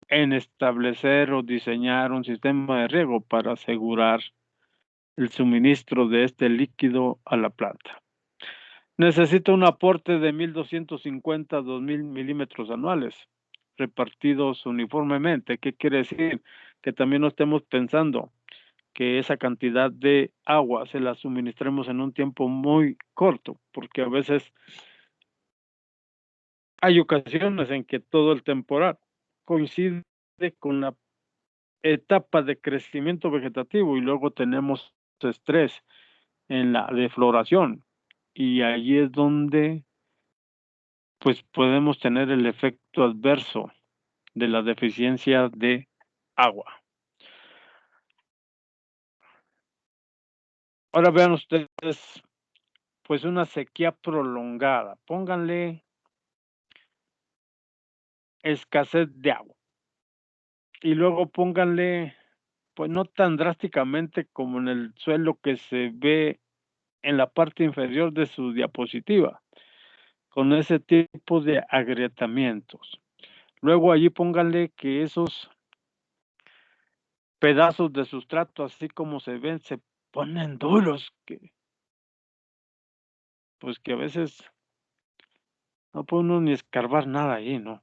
[SPEAKER 1] en establecer o diseñar un sistema de riego para asegurar el suministro de este líquido a la planta. Necesita un aporte de 1,250 a 2,000 milímetros anuales, repartidos uniformemente. ¿Qué quiere decir? Que también no estemos pensando que esa cantidad de agua se la suministremos en un tiempo muy corto, porque a veces hay ocasiones en que todo el temporal coincide con la etapa de crecimiento vegetativo y luego tenemos estrés en la defloración y allí es donde pues podemos tener el efecto adverso de la deficiencia de agua. Ahora vean ustedes, pues una sequía prolongada. Pónganle escasez de agua. Y luego pónganle, pues no tan drásticamente como en el suelo que se ve en la parte inferior de su diapositiva, con ese tipo de agrietamientos. Luego allí pónganle que esos pedazos de sustrato, así como se ven, se ponen duros, pues que a veces no puede uno ni escarbar nada ahí, ¿no?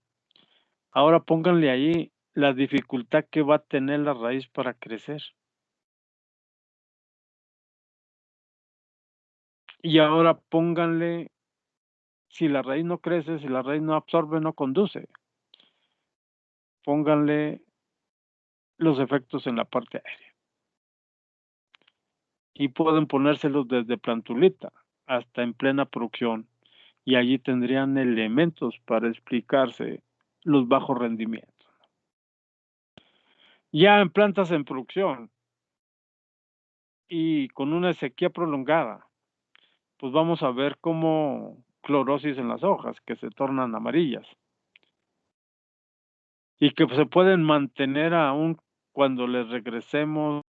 [SPEAKER 1] Ahora pónganle ahí la dificultad que va a tener la raíz para crecer. Y ahora pónganle, si la raíz no crece, si la raíz no absorbe, no conduce, pónganle los efectos en la parte aérea. Y pueden ponérselos desde plantulita hasta en plena producción. Y allí tendrían elementos para explicarse los bajos rendimientos. Ya en plantas en producción y con una sequía prolongada, pues vamos a ver cómo clorosis en las hojas que se tornan amarillas y que se pueden mantener aún cuando les regresemos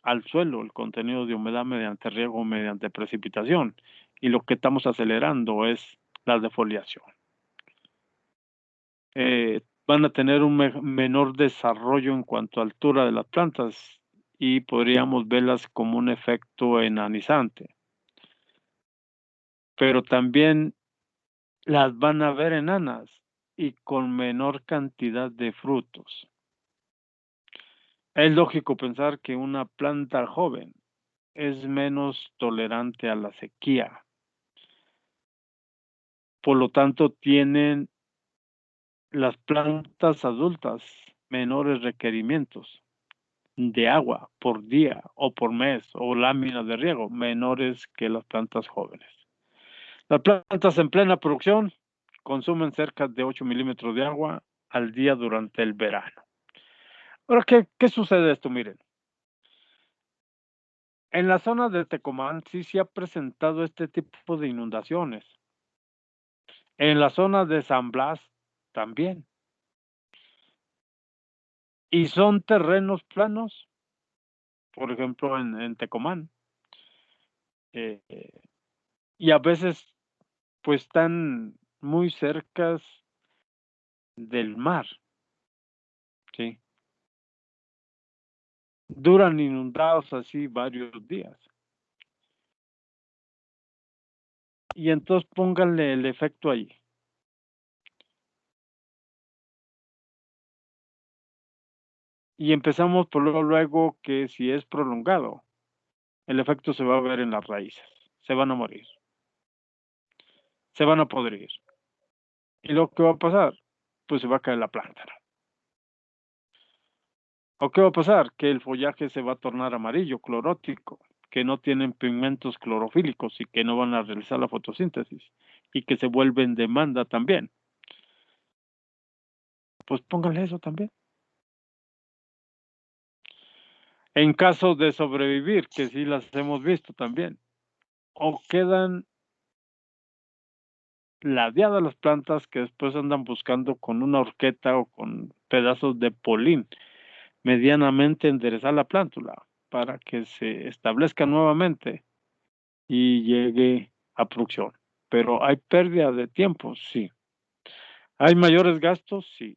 [SPEAKER 1] al suelo el contenido de humedad mediante riego o mediante precipitación, y lo que estamos acelerando es la defoliación. Van a tener un menor desarrollo en cuanto a altura de las plantas y podríamos verlas como un efecto enanizante, pero también las van a ver enanas y con menor cantidad de frutos. Es lógico pensar que una planta joven es menos tolerante a la sequía. Por lo tanto, tienen las plantas adultas menores requerimientos de agua por día o por mes o láminas de riego menores que las plantas jóvenes. Las plantas en plena producción consumen cerca de 8 milímetros de agua al día durante el verano. Ahora, ¿qué sucede esto? Miren, en la zona de Tecomán sí se ha presentado este tipo de inundaciones. En la zona de San Blas también. Y son terrenos planos, por ejemplo, en Tecomán. Eh, y a veces, pues, están muy cercas del mar, ¿sí? Duran inundados así varios días. Y entonces pónganle el efecto ahí. Y empezamos por luego que si es prolongado, el efecto se va a ver en las raíces. Se van a morir. Se van a podrir. ¿Y lo que va a pasar? Pues se va a caer la planta, ¿no? ¿O qué va a pasar? Que el follaje se va a tornar amarillo, clorótico, que no tienen pigmentos clorofílicos y que no van a realizar la fotosíntesis y que se vuelven demanda también. Pues pónganle eso también. En caso de sobrevivir, que sí las hemos visto también, o quedan ladeadas las plantas que después andan buscando con una horqueta o con pedazos de polín medianamente enderezar la plántula para que se establezca nuevamente y llegue a producción. Pero hay pérdida de tiempo, sí. ¿Hay mayores gastos? Sí.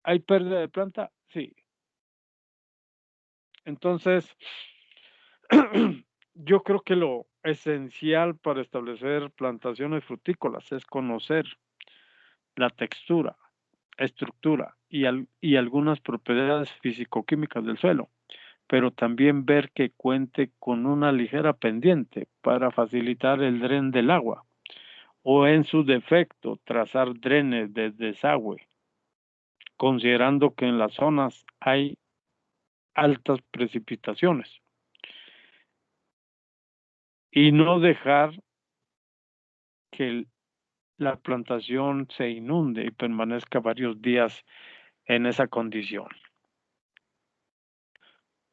[SPEAKER 1] ¿Hay pérdida de planta? Sí. Entonces, yo creo que lo esencial para establecer plantaciones frutícolas es conocer la textura, estructura y algunas propiedades físico-químicas del suelo, pero también ver que cuente con una ligera pendiente para facilitar el dren del agua o en su defecto trazar drenes de desagüe, considerando que en las zonas hay altas precipitaciones y no dejar que la plantación se inunde y permanezca varios días en esa condición.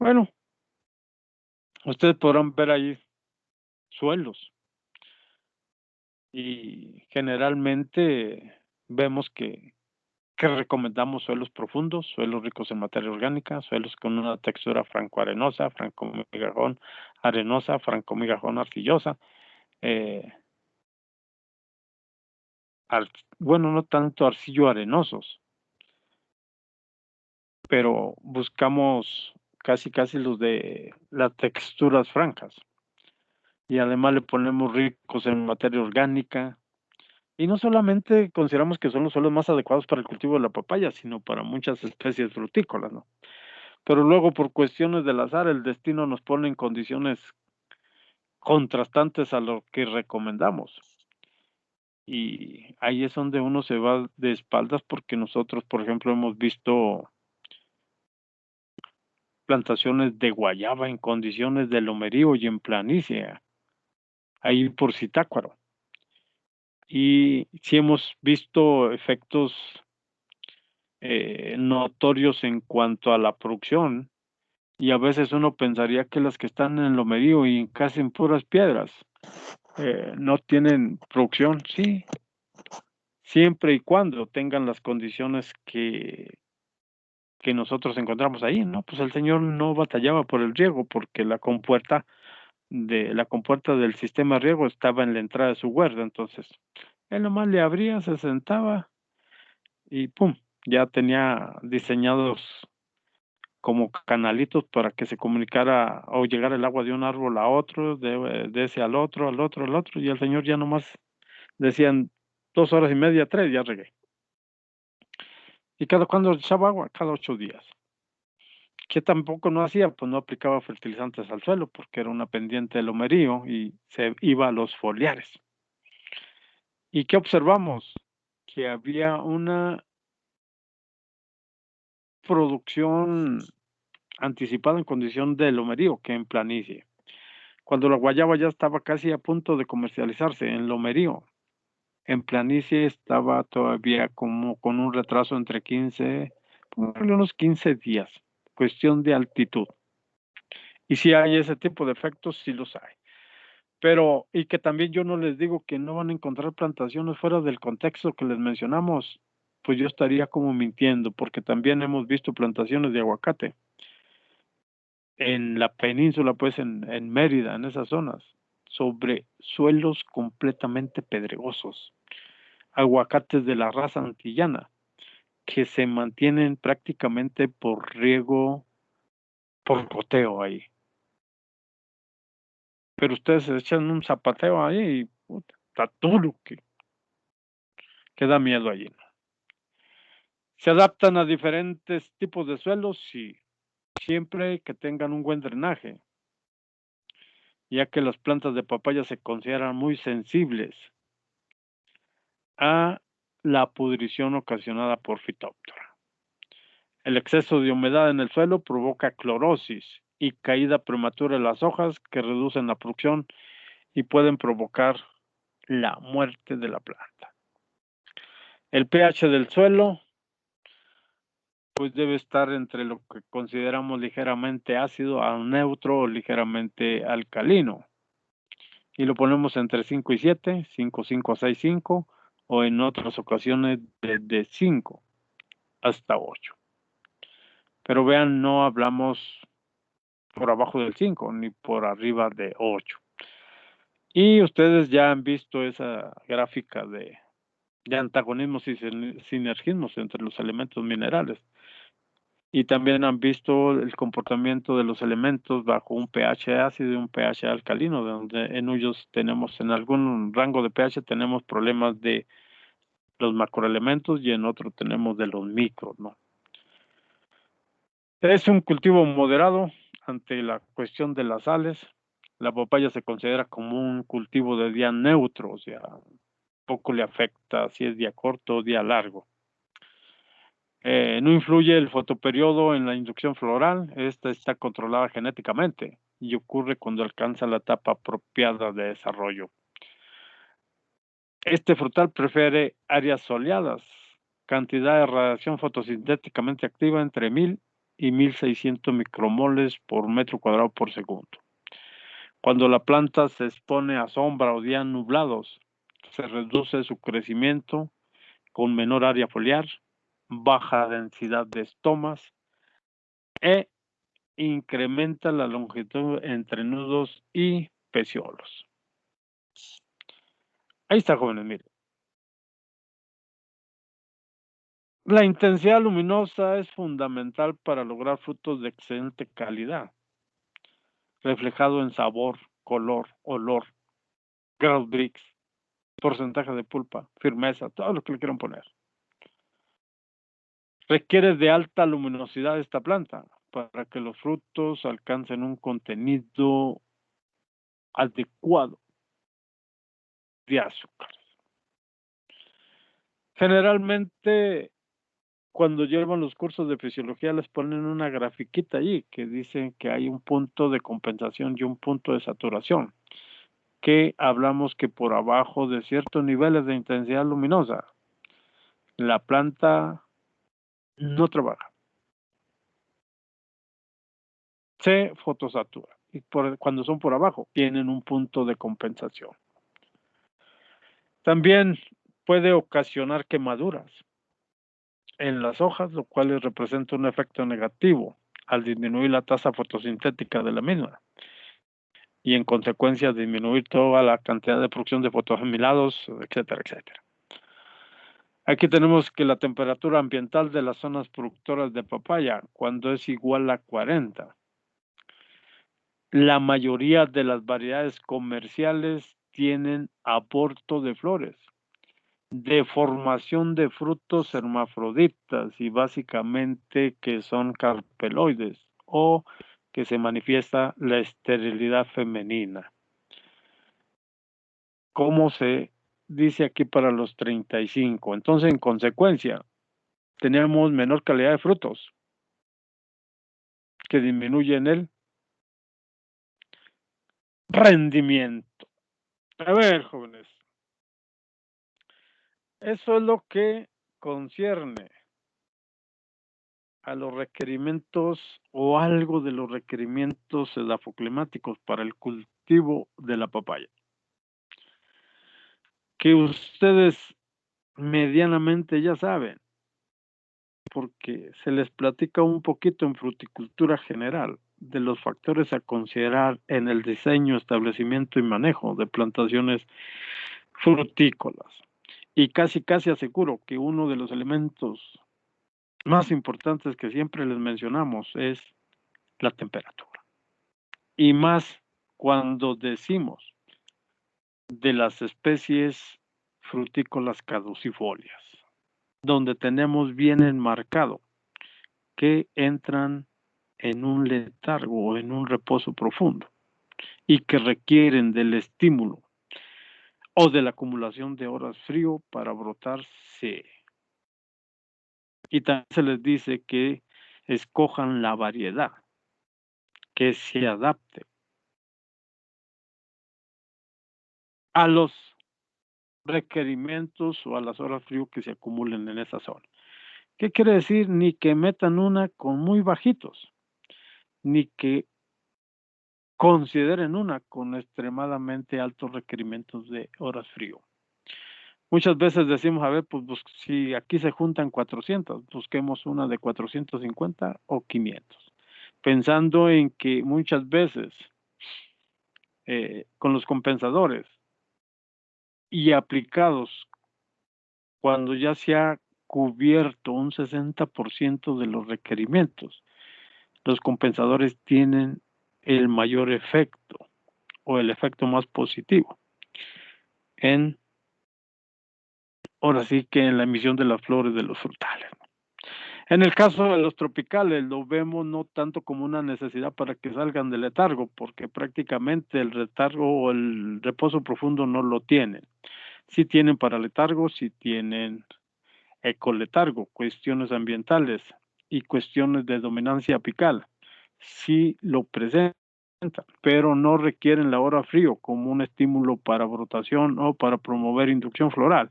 [SPEAKER 1] Bueno, ustedes podrán ver ahí suelos y generalmente vemos que recomendamos suelos profundos, suelos ricos en materia orgánica, suelos con una textura franco-arenosa, franco-migajón arenosa, franco-migajón arcillosa. Bueno, no tanto arcillo arenosos, pero buscamos casi los de las texturas francas. Y además le ponemos ricos en materia orgánica. Y no solamente consideramos que son los suelos más adecuados para el cultivo de la papaya, sino para muchas especies frutícolas, ¿no? Pero luego, por cuestiones del azar, el destino nos pone en condiciones contrastantes a lo que recomendamos. Y ahí es donde uno se va de espaldas, porque nosotros, por ejemplo, hemos visto plantaciones de guayaba en condiciones de lomerío y en planicie, ahí por Zitácuaro. Y sí hemos visto efectos notorios en cuanto a la producción, y a veces uno pensaría que las que están en lomerío y casi en puras piedras no tienen producción. Sí, siempre y cuando tengan las condiciones que nosotros encontramos ahí, ¿no? Pues el señor no batallaba por el riego, porque la compuerta del sistema de riego estaba en la entrada de su huerta. Entonces él nomás le abría, se sentaba y pum, ya tenía diseñados como canalitos para que se comunicara o llegara el agua de un árbol a otro, de ese al otro, y el señor ya nomás decían 2 horas y media, 3, ya regué. Y cada cuando echaba agua, cada 8 días. Que tampoco no hacía, pues no aplicaba fertilizantes al suelo porque era una pendiente de lomerío y se iba a los foliares. ¿Y qué observamos? Que había una producción anticipada en condición de lomerío que en planicie. Cuando la guayaba ya estaba casi a punto de comercializarse en lomerío, en planicie estaba todavía como con un retraso entre 15, póngale unos 15 días, cuestión de altitud. Y si hay ese tipo de efectos, sí los hay. Pero, y que también yo no les digo que no van a encontrar plantaciones fuera del contexto que les mencionamos, pues yo estaría como mintiendo, porque también hemos visto plantaciones de aguacate en la península, pues en Mérida, en esas zonas, sobre suelos completamente pedregosos, aguacates de la raza antillana, que se mantienen prácticamente por riego, por goteo ahí. Pero ustedes echan un zapateo ahí y puta, está duro que da miedo allí. Se adaptan a diferentes tipos de suelos, sí, siempre que tengan un buen drenaje, ya que las plantas de papaya se consideran muy sensibles a la pudrición ocasionada por Phytophthora. El exceso de humedad en el suelo provoca clorosis y caída prematura de las hojas, que reducen la producción y pueden provocar la muerte de la planta. El pH del suelo pues debe estar entre lo que consideramos ligeramente ácido a neutro o ligeramente alcalino. Y lo ponemos entre 5 y 7, 5, 5, 6, 5, o en otras ocasiones de 5 hasta 8. Pero vean, no hablamos por abajo del 5 ni por arriba de 8. Y ustedes ya han visto esa gráfica de antagonismos y sinergismos entre los elementos minerales. Y también han visto el comportamiento de los elementos bajo un pH ácido y un pH alcalino, donde en ellos tenemos, en algún rango de pH tenemos problemas de los macroelementos y en otro tenemos de los micros, ¿no? Es un cultivo moderado ante la cuestión de las sales. La papaya se considera como un cultivo de día neutro, o sea, poco le afecta si es día corto o día largo. No influye el fotoperiodo en la inducción floral. Esta está controlada genéticamente y ocurre cuando alcanza la etapa apropiada de desarrollo. Este frutal prefiere áreas soleadas, cantidad de radiación fotosintéticamente activa entre 1000 y 1600 micromoles por metro cuadrado por segundo. Cuando la planta se expone a sombra o días nublados, se reduce su crecimiento con menor área foliar, baja densidad de estomas e incrementa la longitud entre nudos y peciolos. Ahí está, jóvenes, miren. La intensidad luminosa es fundamental para lograr frutos de excelente calidad, reflejado en sabor, color, olor, grados Brix, porcentaje de pulpa, firmeza, todo lo que le quieran poner. Requiere de alta luminosidad esta planta para que los frutos alcancen un contenido adecuado de azúcar. Generalmente, cuando llevan los cursos de fisiología, les ponen una grafiquita allí que dicen que hay un punto de compensación y un punto de saturación, que hablamos que por abajo de ciertos niveles de intensidad luminosa, la planta no trabaja. Se fotosatura y cuando son por abajo tienen un punto de compensación. También puede ocasionar quemaduras en las hojas, lo cual representa un efecto negativo al disminuir la tasa fotosintética de la misma y en consecuencia disminuir toda la cantidad de producción de fotogemilados, etcétera, etcétera. Aquí tenemos que la temperatura ambiental de las zonas productoras de papaya, cuando es igual a 40. La mayoría de las variedades comerciales tienen aborto de flores, deformación de frutos hermafroditas y básicamente que son carpeloides o que se manifiesta la esterilidad femenina. ¿Cómo se dice aquí para los 35? Entonces, en consecuencia, tenemos menor calidad de frutos que disminuyen el rendimiento. A ver, jóvenes, eso es lo que concierne a los requerimientos o algo de los requerimientos edafoclimáticos para el cultivo de la papaya. Que ustedes medianamente ya saben, porque se les platica un poquito en fruticultura general de los factores a considerar en el diseño, establecimiento y manejo de plantaciones frutícolas. Y casi aseguro que uno de los elementos más importantes que siempre les mencionamos es la temperatura. Y más cuando decimos de las especies frutícolas caducifolias, donde tenemos bien enmarcado que entran en un letargo o en un reposo profundo y que requieren del estímulo o de la acumulación de horas frío para brotarse. Y también se les dice que escojan la variedad que se adapte a los requerimientos o a las horas frío que se acumulen en esa zona. ¿Qué quiere decir? Ni que metan una con muy bajitos, ni que consideren una con extremadamente altos requerimientos de horas frío. Muchas veces decimos, a ver, pues si aquí se juntan 400, busquemos una de 450 o 500, pensando en que muchas veces con los compensadores y aplicados cuando ya se ha cubierto un 60% de los requerimientos, los compensadores tienen el mayor efecto o el efecto más positivo ahora sí que en la emisión de las flores de los frutales. En el caso de los tropicales lo vemos no tanto como una necesidad para que salgan del letargo, porque prácticamente el letargo o el reposo profundo no lo tienen. Sí tienen para letargo, sí tienen ecoletargo, cuestiones ambientales y cuestiones de dominancia apical. Sí lo presentan, pero no requieren la hora frío como un estímulo para brotación o para promover inducción floral,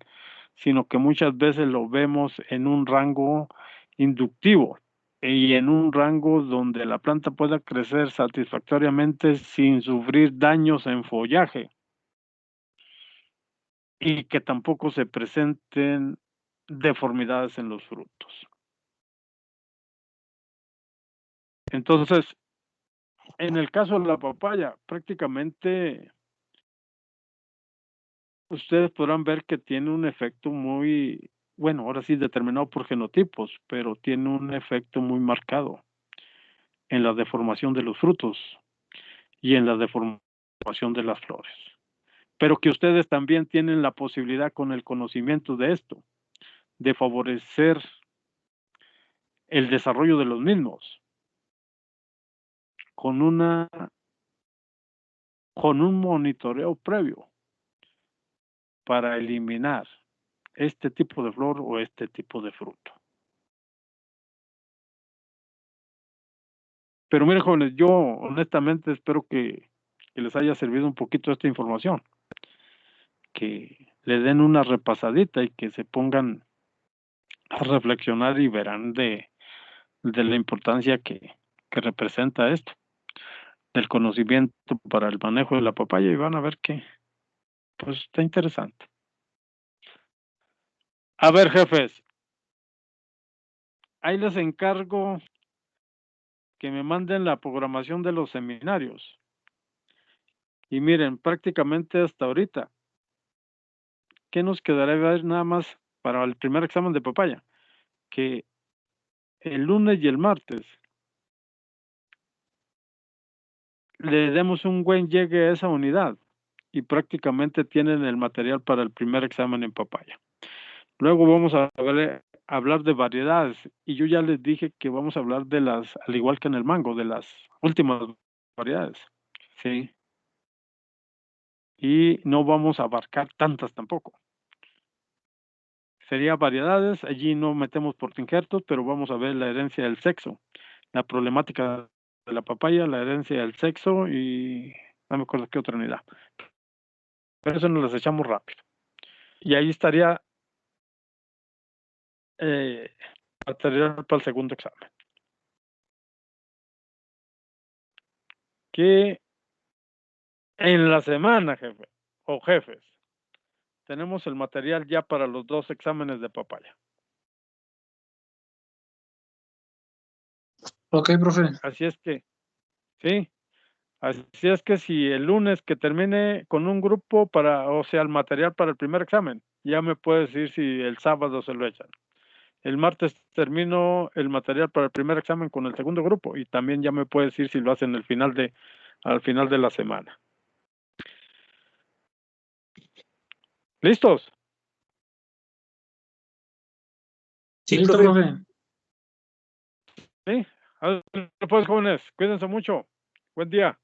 [SPEAKER 1] sino que muchas veces lo vemos en un rango inductivo y en un rango donde la planta pueda crecer satisfactoriamente sin sufrir daños en follaje y que tampoco se presenten deformidades en los frutos. Entonces, en el caso de la papaya, prácticamente ustedes podrán ver que tiene un efecto muy bueno, ahora sí determinado por genotipos, pero tiene un efecto muy marcado en la deformación de los frutos y en la deformación de las flores. Pero que ustedes también tienen la posibilidad con el conocimiento de esto, de favorecer el desarrollo de los mismos con un monitoreo previo para eliminar este tipo de flor o este tipo de fruto. Pero miren, jóvenes, yo honestamente espero que les haya servido un poquito esta información, que le den una repasadita y que se pongan a reflexionar y verán de la importancia que representa esto, del conocimiento para el manejo de la papaya, y van a ver que pues está interesante. A ver, jefes, ahí les encargo que me manden la programación de los seminarios. Y miren, prácticamente hasta ahorita, ¿qué nos quedará ver nada más para el primer examen de papaya? Que el lunes y el martes le demos un buen llegue a esa unidad y prácticamente tienen el material para el primer examen en papaya. Luego vamos a hablar de variedades, y yo ya les dije que vamos a hablar de las, al igual que en el mango, de las últimas variedades. Sí. Y no vamos a abarcar tantas tampoco. Sería variedades, allí no metemos portinjertos, pero vamos a ver la herencia del sexo, la problemática de la papaya, la herencia del sexo y no me acuerdo qué otra unidad. Pero eso nos las echamos rápido. Y ahí estaría material para el segundo examen. Que en la semana, jefe o jefes, tenemos el material ya para los 2 exámenes de papaya.
[SPEAKER 7] Ok, profe.
[SPEAKER 1] Así es que, sí, así es que si el lunes que termine con un grupo para, o sea, el material para el primer examen, ya me puede decir si el sábado se lo echan. El martes termino el material para el primer examen con el segundo grupo y también ya me puede decir si lo hacen al final de la semana. ¿Listos?
[SPEAKER 7] Sí, listo, profe.
[SPEAKER 1] Sí. Pues, jóvenes, cuídense mucho. Buen día.